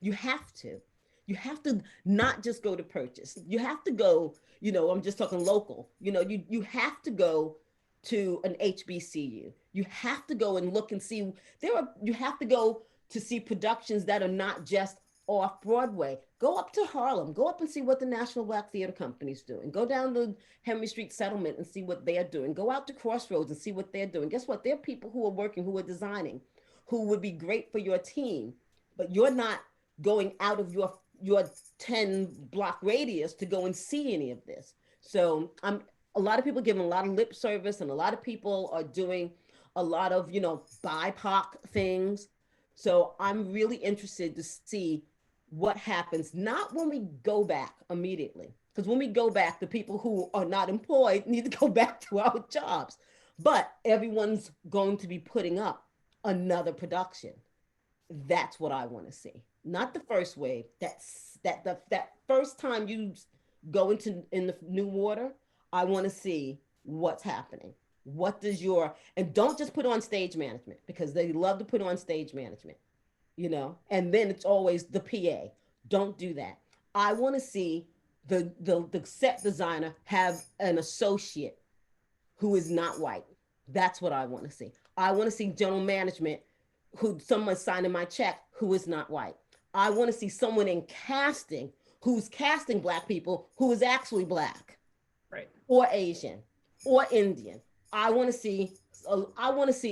You have to. You have to not just go to purchase. You have to go. I'm just talking local. You have to go to an HBCU. You have to go and look and see. You have to go to see productions that are not just off Broadway. Go up to Harlem. Go up and see what the National Black Theater Company is doing. Go down to Henry Street Settlement and see what they're doing. Go out to Crossroads and see what they're doing. Guess what? There are people who are working, who are designing, who would be great for your team, but you're not going out of your 10 block radius to go and see any of this. So a lot of people giving a lot of lip service, and a lot of people are doing a lot of, BIPOC things. So I'm really interested to see what happens, not when we go back immediately, because when we go back, the people who are not employed need to go back to our jobs, but everyone's going to be putting up another production. That's what I want to see. Not the first wave. That first time you go in the new water, I want to see what's happening. What does and don't just put on stage management, because they love to put on stage management, and then it's always the PA. Don't do that. I want to see the set designer have an associate who is not white. That's what I want to see. I want to see general management, who someone signing my check, who is not white. I want to see someone in casting who's casting Black people who is actually Black, right, or Asian, or Indian. I want to see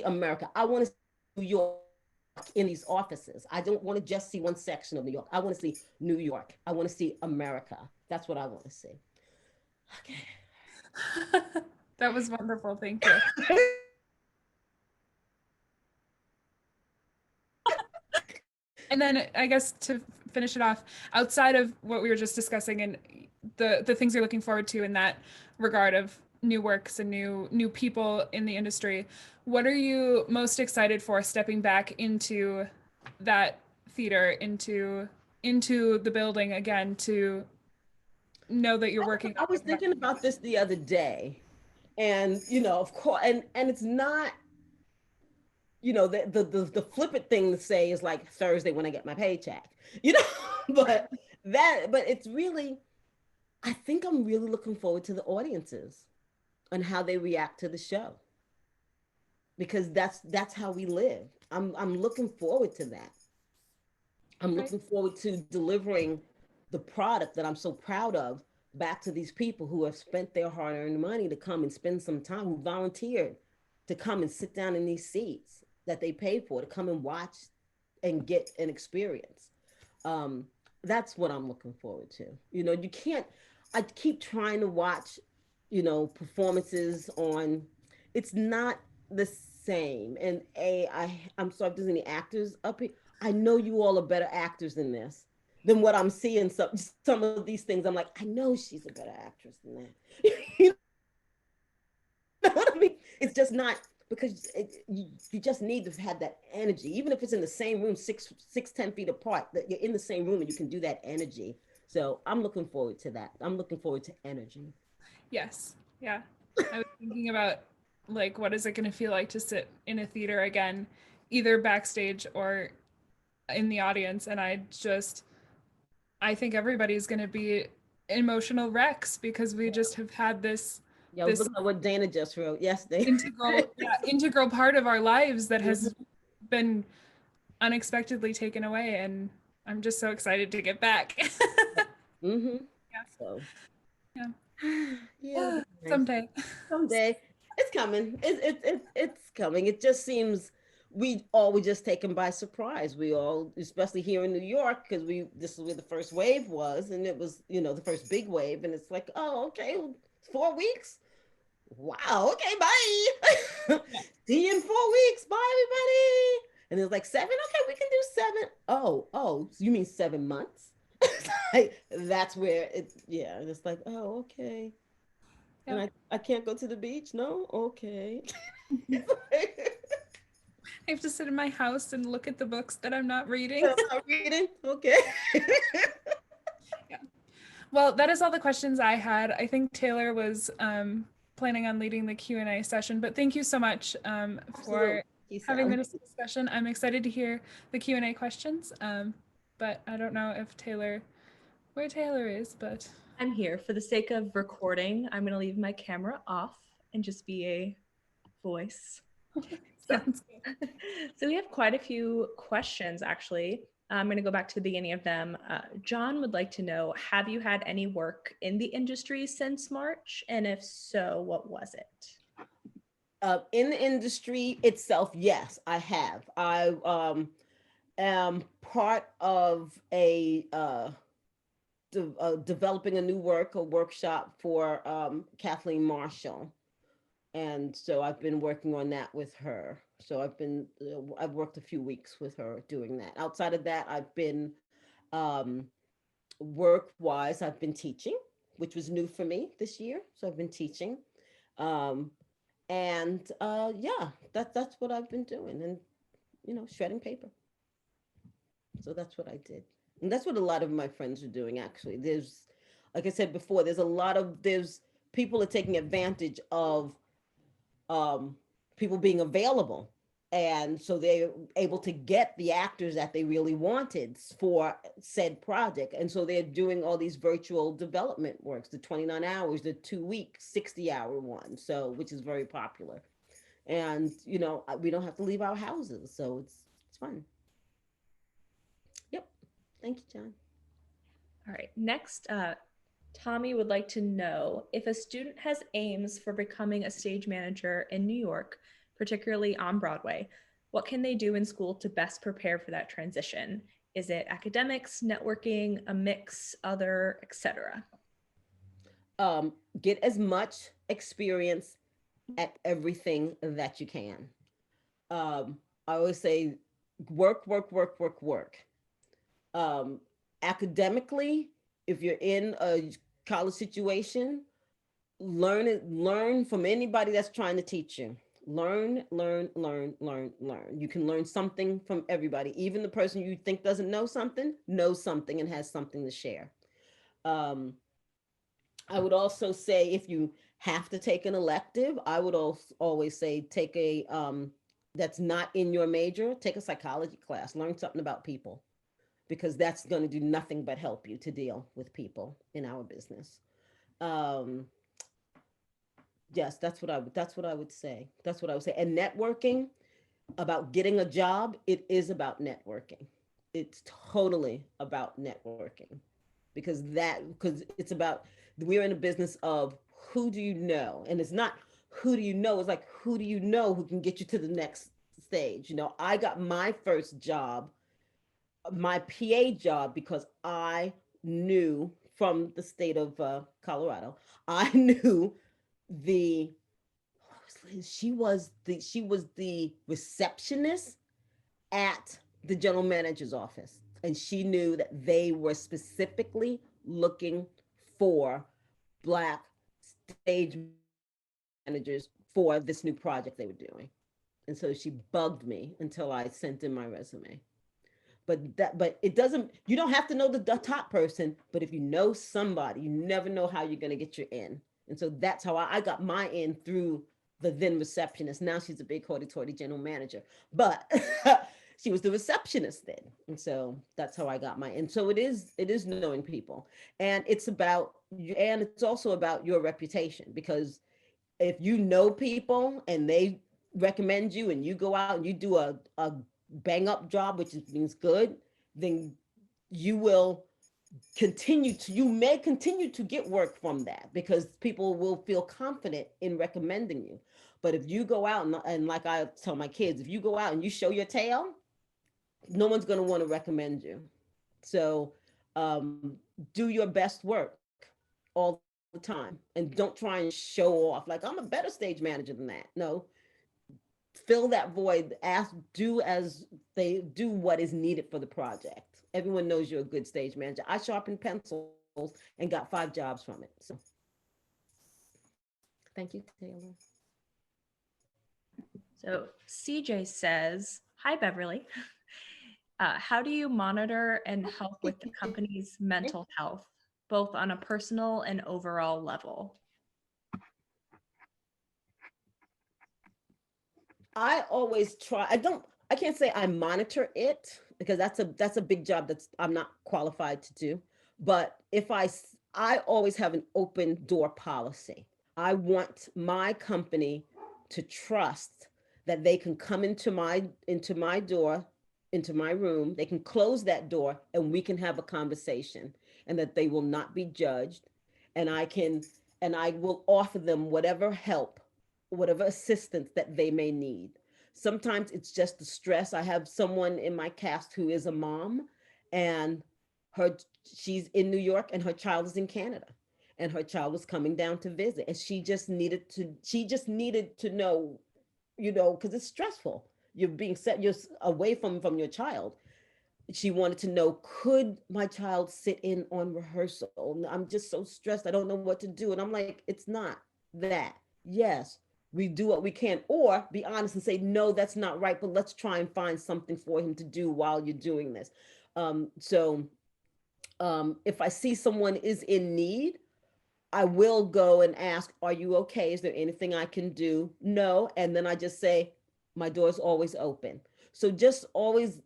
America. I want to see New York in these offices. I don't want to just see one section of New York. I want to see New York. I want to see America. That's what I want to see. Okay. That was wonderful. Thank you. And then I guess to finish it off, outside of what we were just discussing and the things you're looking forward to in that regard of new works and new people in the industry, what are you most excited for stepping back into that theater, into the building again, to know that you're working I on was thinking about this the other day, and of course, and it's not, the flippant thing to say is like Thursday when I get my paycheck, but it's really, I think I'm really looking forward to the audiences and how they react to the show, because that's how we live. I'm looking forward to that. I'm looking forward to delivering the product that I'm so proud of back to these people who have spent their hard-earned money to come and spend some time, who volunteered to come and sit down in these seats that they paid for, to come and watch and get an experience. That's what I'm looking forward to. You can't, I keep trying to watch, performances on, it's not the same. And I'm sorry if there's any actors up here. I know you all are better actors than what I'm seeing. Some of these things, I'm like, I know she's a better actress than that. You know what I mean? It's just not, because you just need to have that energy, even if it's in the same room, 10 feet apart, that you're in the same room and you can do that energy. So I'm looking forward to that. I'm looking forward to energy. Yes. Yeah. I was thinking about, like, what is it going to feel like to sit in a theater again, either backstage or in the audience. And I think everybody's going to be emotional wrecks, because we just have had this Yeah, I was looking at what Dana just wrote. Yes, Dana. integral part of our lives that has been unexpectedly taken away, and I'm just so excited to get back. Mm-hmm. Yeah. So Yeah. yeah, Someday. Someday it's coming. It's coming. It just seems we all were just taken by surprise. We all, especially here in New York, because this is where the first wave was, and it was, the first big wave, and it's like, oh, okay, 4 weeks. wow, okay, bye. Yeah. See you in 4 weeks. Bye, everybody. And it was like 7. Okay, we can do 7. Oh, so you mean 7 months? Like, that's where yeah, and it's like, oh, okay. And Yep. I can't go to the beach? No? Okay. I have to sit in my house and look at the books that I'm not reading. I'm not reading. Okay. Yeah. Well, that is all the questions I had. I think Taylor was planning on leading the Q&A session, but thank you so much Absolutely. for Peace having out. this discussion. I'm excited to hear the Q&A questions, but I don't know if where Taylor is, but I'm here for the sake of recording. I'm going to leave my camera off and just be a voice. sounds good. So we have quite a few questions, actually. I'm going to go back to the beginning of them. John would like to know, have you had any work in the industry since March? And if so, what was it? In the industry itself, yes, I have. I am part of developing a new workshop for Kathleen Marshall. And so I've been working on that with her. So I've worked a few weeks with her doing that. Outside of that, I've been um, work wise, I've been teaching, which was new for me this year. So I've been teaching. Um, and yeah, that's what I've been doing, and shredding paper. So that's what I did, and that's what a lot of my friends are doing. Actually, there's, like I said before, there's people are taking advantage of um, people being available. And so they're able to get the actors that they really wanted for said project. And so they're doing all these virtual development works, the 29 hours, the 2 week, 60-hour one. So, which is very popular. And, we don't have to leave our houses. So it's fun. Yep. Thank you, John. All right. Next, Tommy would like to know if a student has aims for becoming a stage manager in New York, particularly on Broadway, what can they do in school to best prepare for that transition? Is it academics, networking, a mix, other, etc.? Get as much experience at everything that you can. I always say work, work, work, work, work. Um, Academically, if you're in a college situation, learn from anybody that's trying to teach you. Learn, learn, learn, learn, learn. You can learn something from everybody. Even the person you think doesn't know something knows something and has something to share. Um, I would also say if you have to take an elective, I would also always say take a that's not in your major, take a psychology class, learn something about people, because that's going to do nothing but help you to deal with people in our business. Um, yes, that's what I would say. That's what I would say. And networking, about getting a job, it is about networking. It's totally about networking, because it's about, we're in a business of who do you know, and it's not who do you know, it's like who do you know who can get you to the next stage. I got my first job, my PA job, because I knew from the state of Colorado, I knew the she was the receptionist at the general manager's office, and she knew that they were specifically looking for Black stage managers for this new project they were doing. And so she bugged me until I sent in my resume. But it doesn't, you don't have to know the top person, but if you know somebody, you never know how you're going to get your in. And so that's how I got my in, through the then receptionist. Now she's a big hoity-toity general manager, but she was the receptionist then. And so that's how I got my in. So it is knowing people, and it's also about your reputation, because if you know people and they recommend you, and you go out and you do a bang up job, which means good, then you will you may continue to get work from that, because people will feel confident in recommending you. But if you go out and like I tell my kids, if you go out and you show your tail, no one's going to want to recommend you. So do your best work all the time. the time, and don't try and show off like I'm a better stage manager than that. No, fill that void. Ask, do as they do what is needed for the project. Everyone knows you're a good stage manager. I sharpened pencils and got 5 jobs from it. So thank you, Taylor. So CJ says, "Hi, Beverly. How do you monitor and help with the company's mental health, both on a personal and overall level?" I always try. I can't say I monitor it because that's a big job that's I'm not qualified to do. But I always have an open door policy. I want my company to trust that they can come into my door, into my room, they can close that door and we can have a conversation, and that they will not be judged, and I will offer them whatever help, whatever assistance that they may need. Sometimes it's just the stress. I have someone in my cast who is a mom, and her she's in New York and her child is in Canada, and her child was coming down to visit, and she just needed to know, because it's stressful. You're being set, you're away from your child. She wanted to know, could my child sit in on rehearsal? I'm just so stressed. I don't know what to do. And I'm like, it's not that. Yes, we do what we can, or be honest and say, no, that's not right, but let's try and find something for him to do while you're doing this. If I see someone is in need, I will go and ask, are you okay? Is there anything I can do? No. And then I just say, my door's always open. So just always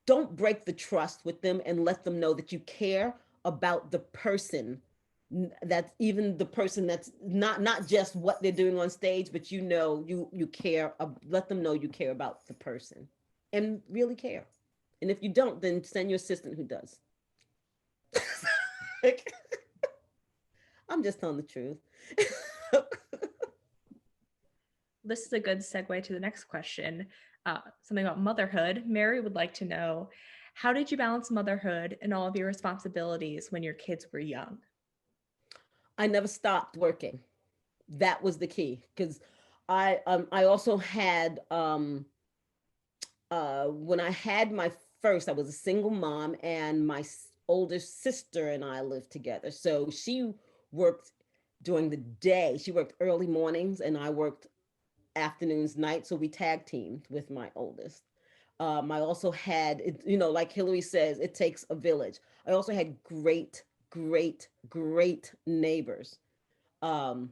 don't break the trust with them, and let them know that you care about the person. That's even the person that's not just what they're doing on stage, but you care. Let them know you care about the person and really care. And if you don't, then send your assistant who does. I'm just telling the truth. This is a good segue to the next question. Something about motherhood. Mary would like to know, how did you balance motherhood and all of your responsibilities when your kids were young? I never stopped working. That was the key, because I also had when I had my first, I was a single mom, and my older sister and I lived together. So she worked during the day. She worked early mornings, and I worked afternoons, nights. So we tag teamed with my oldest. I also had, like Hillary says, it takes a village. I also had great, great, great neighbors. Um,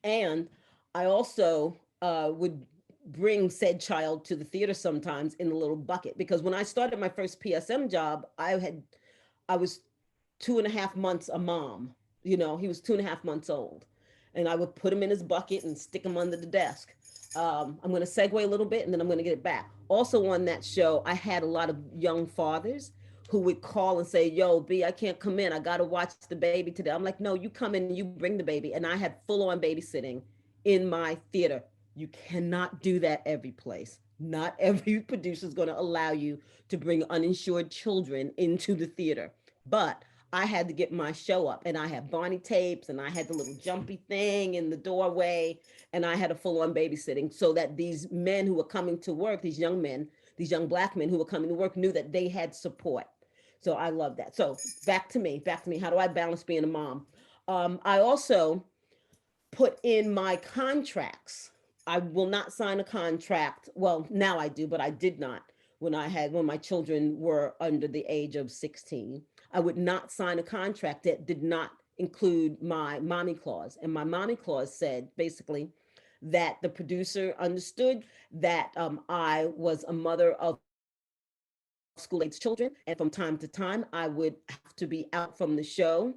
and I also would bring said child to the theater sometimes in a little bucket, because when I started my first PSM job, I was 2.5 months a mom. He was 2.5 months old, and I would put him in his bucket and stick him under the desk. I'm going to segue a little bit, and then I'm going to get it back. Also on that show, I had a lot of young fathers who would call and say, yo, B, I can't come in. I got to watch the baby today. I'm like, no, you come in and you bring the baby. And I had full on babysitting in my theater. You cannot do that every place. Not every producer is going to allow you to bring uninsured children into the theater. But I had to get my show up, and I had Barney tapes, and I had the little jumpy thing in the doorway, and I had a full on babysitting, so that these men who were coming to work, these young men, these young Black men who were coming to work, knew that they had support. So I love that. So back to me. How do I balance being a mom? I also put in my contracts. I will not sign a contract. Well, now I do, but I did not when my children were under the age of 16. I would not sign a contract that did not include my mommy clause. And my mommy clause said basically that the producer understood that I was a mother of school-aged children, and from time to time I would have to be out from the show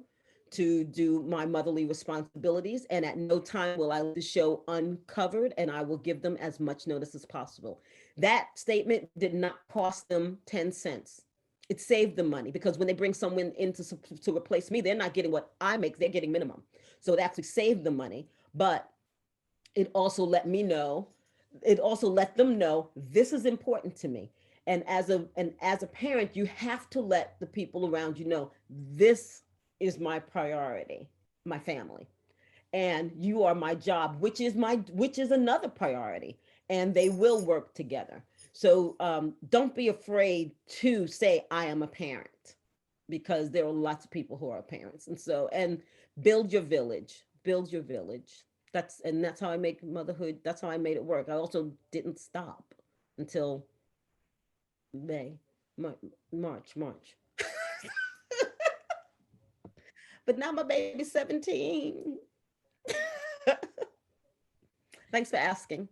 to do my motherly responsibilities, and at no time will I leave the show uncovered, and I will give them as much notice as possible. That statement did not cost them 10 cents. It saved them money, because when they bring someone in to replace me, they're not getting what I make, they're getting minimum. So it actually saved them money, but it also let them know this is important to me. And as a parent, you have to let the people around you know this is my priority, my family. And you are my job, which is another priority. And they will work together. So don't be afraid to say I am a parent, because there are lots of people who are parents. And build your village, build your village. That's how I make motherhood. That's how I made it work. I also didn't stop until May, March. But now my baby's 17. Thanks for asking.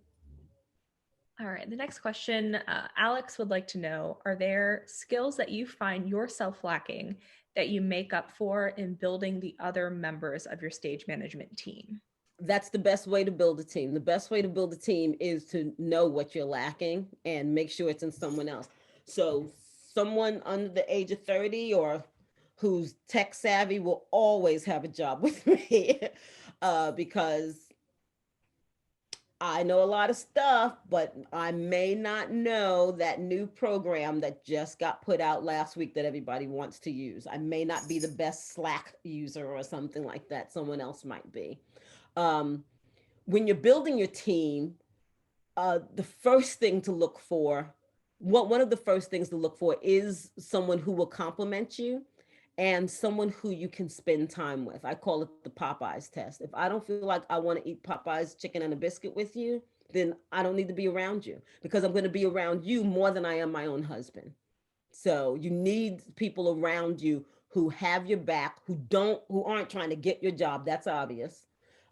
All right, the next question, Alex would like to know, are there skills that you find yourself lacking that you make up for in building the other members of your stage management team? That's the best way to build a team. The best way to build a team is to know what you're lacking and make sure it's in someone else. So someone under the age of 30 or who's tech savvy will always have a job with me because I know a lot of stuff, but I may not know that new program that just got put out last week that everybody wants to use. I may not be the best Slack user or something like that. Someone else might be. When you're building your team, the first thing to look for, one of the first things to look for is someone who will compliment you and someone who you can spend time with. I call it the Popeyes test. If I don't feel like I want to eat Popeyes chicken and a biscuit with you, then I don't need to be around you, because I'm going to be around you more than I am my own husband. So you need people around you who have your back, who aren't trying to get your job. That's obvious.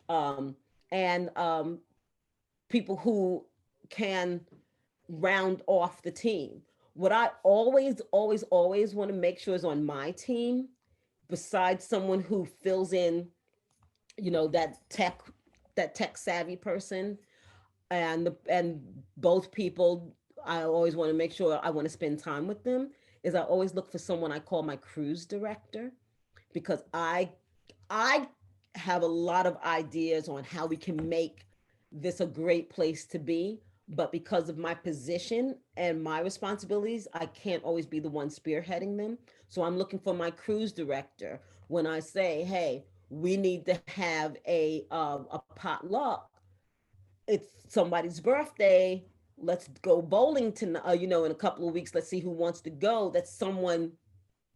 And people who can round off the team. What I always want to make sure is on my team, besides someone who fills in, that tech savvy person, and both people, I always want to make sure I want to spend time with them, is I always look for someone I call my cruise director, because I have a lot of ideas on how we can make this a great place to be. But because of my position and my responsibilities, I can't always be the one spearheading them. So I'm looking for my cruise director when I say, hey, we need to have a potluck. It's somebody's birthday. Let's go bowling tonight. In a couple of weeks, let's see who wants to go. That's someone,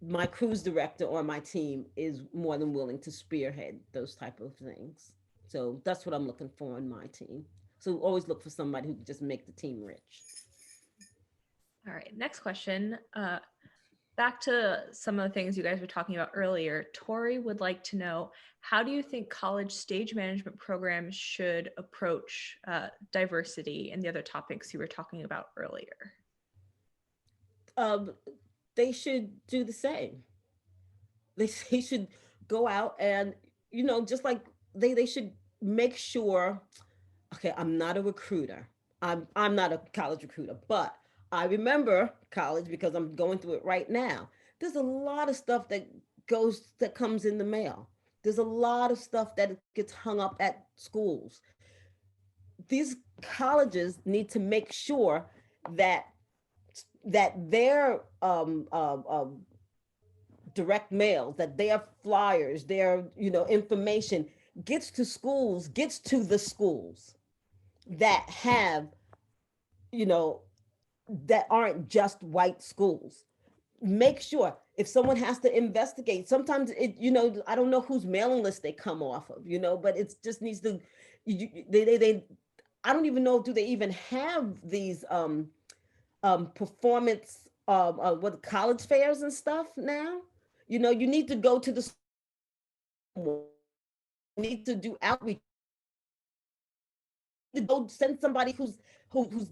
my cruise director on my team is more than willing to spearhead those type of things. So that's what I'm looking for on my team. So always look for somebody who can just make the team rich. All right, next question. Back to some of the things you guys were talking about earlier, Tori would like to know, how do you think college stage management programs should approach diversity and the other topics you were talking about earlier? They should do the same. They should go out and, just like they should make sure, okay, I'm not a recruiter. I'm not a college recruiter, but I remember college because I'm going through it right now. There's a lot of stuff that comes in the mail. There's a lot of stuff that gets hung up at schools. These colleges need to make sure that their direct mails, that their flyers, their information gets to the schools that have, that aren't just white schools. Make sure if someone has to investigate, sometimes I don't know whose mailing list they come off of, but it just needs to, they I don't even know, do they even have these performance what college fairs and stuff now? You need to go to the, need to do outreach, to go send somebody who's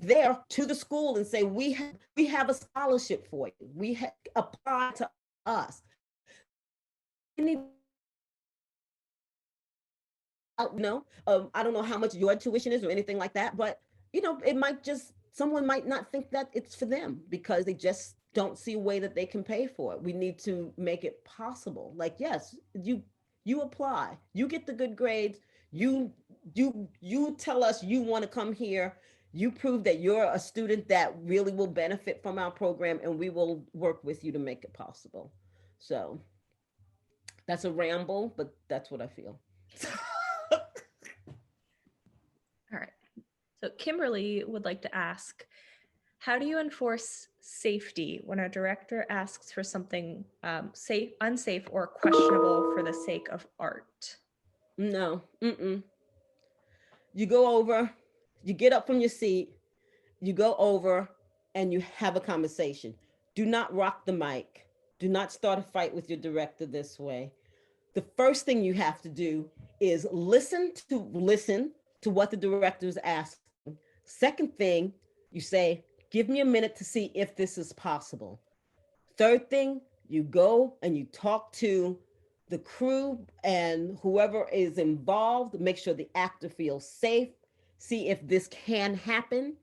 there to the school and say, we have a scholarship for you. Apply to us. I don't know how much your tuition is or anything like that, but it might just, someone might not think that it's for them because they just don't see a way that they can pay for it. We need to make it possible. Like, yes, you apply, you get the good grades, you tell us you want to come here, you prove that you're a student that really will benefit from our program, and we will work with you to make it possible. So That's a ramble, but that's what I feel. All right. So Kimberly would like to ask, how do you enforce safety when a director asks for something safe, unsafe, or questionable for the sake of art? No, you go over, you get up from your seat, you go over, and you have a conversation. Do not rock the mic. Do not start a fight with your director this way. The first thing you have to do is listen to what the director is asking. Second thing, you say, give me a minute to see if this is possible. Third thing, you go and you talk to the crew and whoever is involved, make sure the actor feels safe, see if this can happen.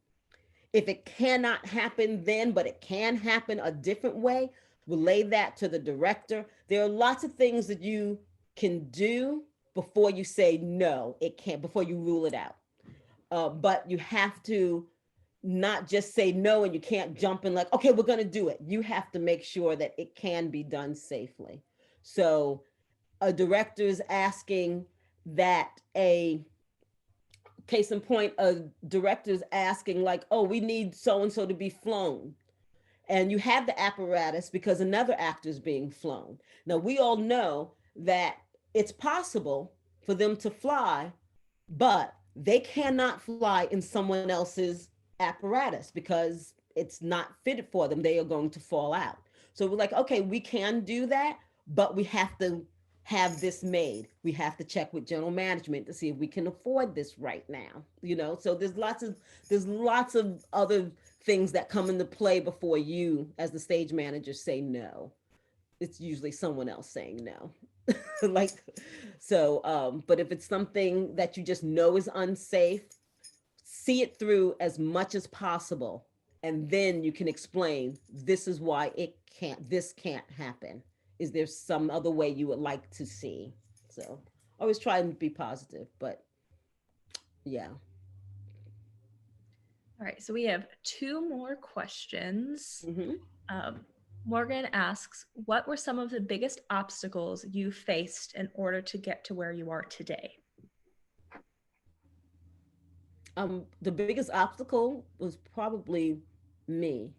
If it cannot happen then, but it can happen a different way, relay that to the director. There are lots of things that you can do before you say no, it can't, before you rule it out. But you have to not just say no and you can't jump in like, okay, we're going to do it. You have to make sure that it can be done safely. So a director is asking that a case in point, a director's asking like, oh, we need so-and-so to be flown. And you have the apparatus because another actor is being flown. Now, we all know that it's possible for them to fly, but they cannot fly in someone else's apparatus because it's not fitted for them. They are going to fall out. So we're like, okay, we can do that, but we have to have this made. We have to check with general management to see if we can afford this right now. So there's lots of other things that come into play before you, as the stage manager, say no. It's usually someone else saying no. Like, so, but if it's something that you just know is unsafe, see it through as much as possible. And then you can explain, this is why this can't happen. Is there some other way you would like to see? So always try and be positive, but yeah. All right, so we have two more questions. Morgan asks, what were some of the biggest obstacles you faced in order to get to where you are today? The biggest obstacle was probably me.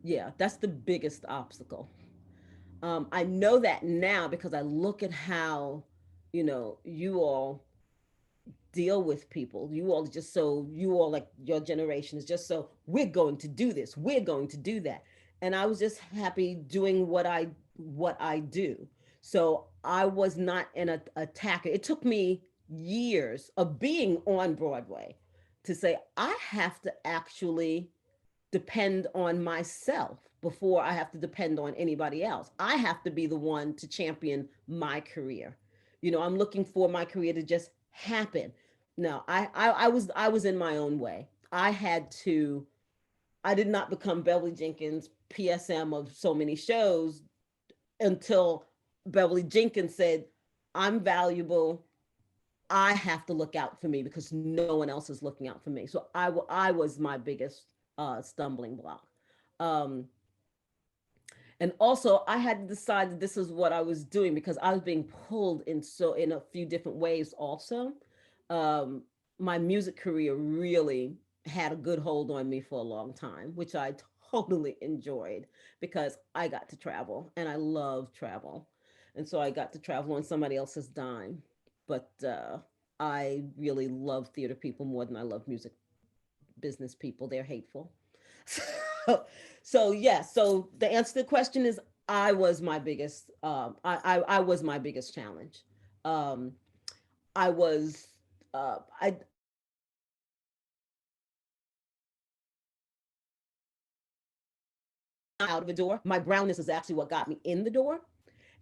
Yeah, that's the biggest obstacle. I know that now because I look at how, you all deal with people. You all like your generation is just so, we're going to do this, we're going to do that. And I was just happy doing what I do. So I was not an attacker. It took me years of being on Broadway to say, I have to actually depend on myself before I have to depend on anybody else. I have to be the one to champion my career. I'm looking for my career to just happen. No, I was in my own way. I did not become Beverly Jenkins PSM of so many shows until Beverly Jenkins said, I'm valuable. I have to look out for me because no one else is looking out for me. So I was my biggest stumbling block. And also I had to decide that this is what I was doing because I was being pulled in a few different ways also. My music career really had a good hold on me for a long time, which I totally enjoyed because I got to travel and I love travel. And so I got to travel on somebody else's dime. But I really love theater people more than I love music business people. They're hateful. So yes. So the answer to the question is, I was my biggest. I was my biggest challenge. Um, I was. I out of the door. My brownness is actually what got me in the door,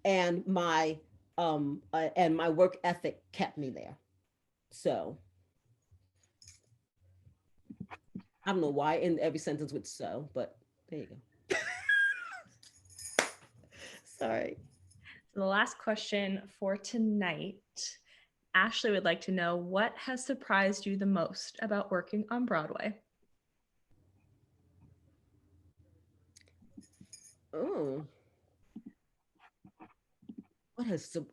and my work ethic kept me there. So I don't know why in every sentence with so, but there you go. Sorry. So the last question for tonight, Ashley would like to know, what has surprised you the most about working on Broadway? Oh,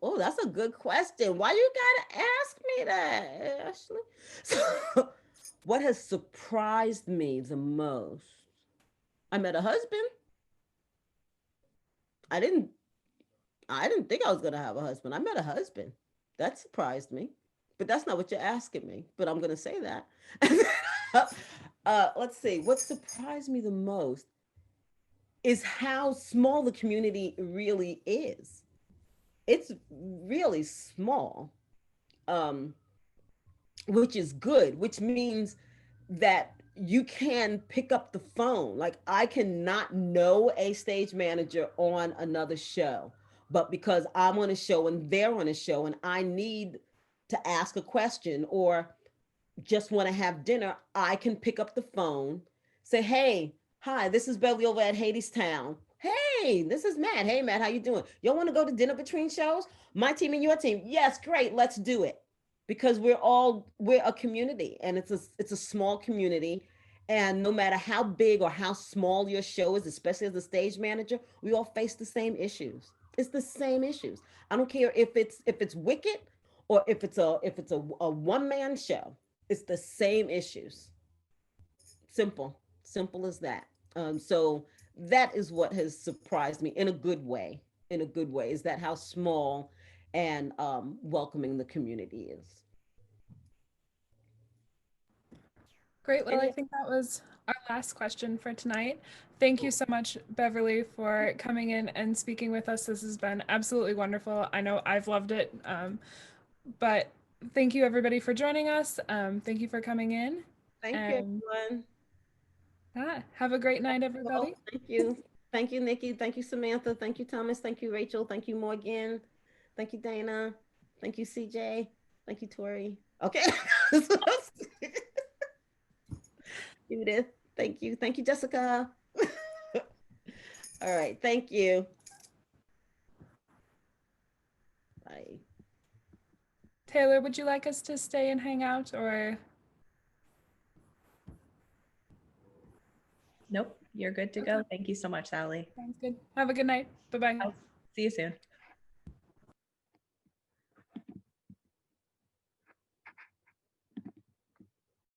Oh, that's a good question. Why you gotta ask me that, Ashley? So, what has surprised me the most? I met a husband. I didn't I didn't think I was gonna have a husband. I met a husband. That surprised me. But that's not what you're asking me. But I'm gonna say that. Let's see. What surprised me the most is how small the community really is. It's really small, um, which is good, which means that you can pick up the phone. Like I cannot know a stage manager on another show, but because I'm on a show and they're on a show and I need to ask a question or just want to have dinner, I can pick up the phone, say, hey, hi, this is Beverly over at Hadestown. Hey, this is Matt. Hey, Matt, how you doing? Y'all want to go to dinner between shows? My team and your team. Yes, great. Let's do it. Because we're a community and it's a small community. And no matter how big or how small your show is, especially as a stage manager, we all face the same issues. It's the same issues. I don't care if it's Wicked or if it's a one-man show. It's the same issues. Simple as that. So that is what has surprised me in a good way. In a good way, is that how small and welcoming the community is. Great. Well, I Any, think that was our last question for tonight. Thank you so much, Beverly, for coming in and speaking with us. This has been absolutely wonderful. I know I've loved it. But thank you, everybody, for joining us. Thank you for coming in. thank you, And everyone. have a great night, everybody. Thank you. Thank you, Nikki. Thank you, Samantha. Thank you, Thomas. Thank you, Rachel. Thank you, Morgan. Thank you, Dana. Thank you, CJ. Thank you, Tori. Okay. Judith. Thank you. Thank you, Jessica. All right. Thank you. Bye. Taylor, would you like us to stay and hang out, or? Nope, you're good to go. Thank you so much, Sally. Sounds good. Have a good night. Bye-bye. I'll see you soon.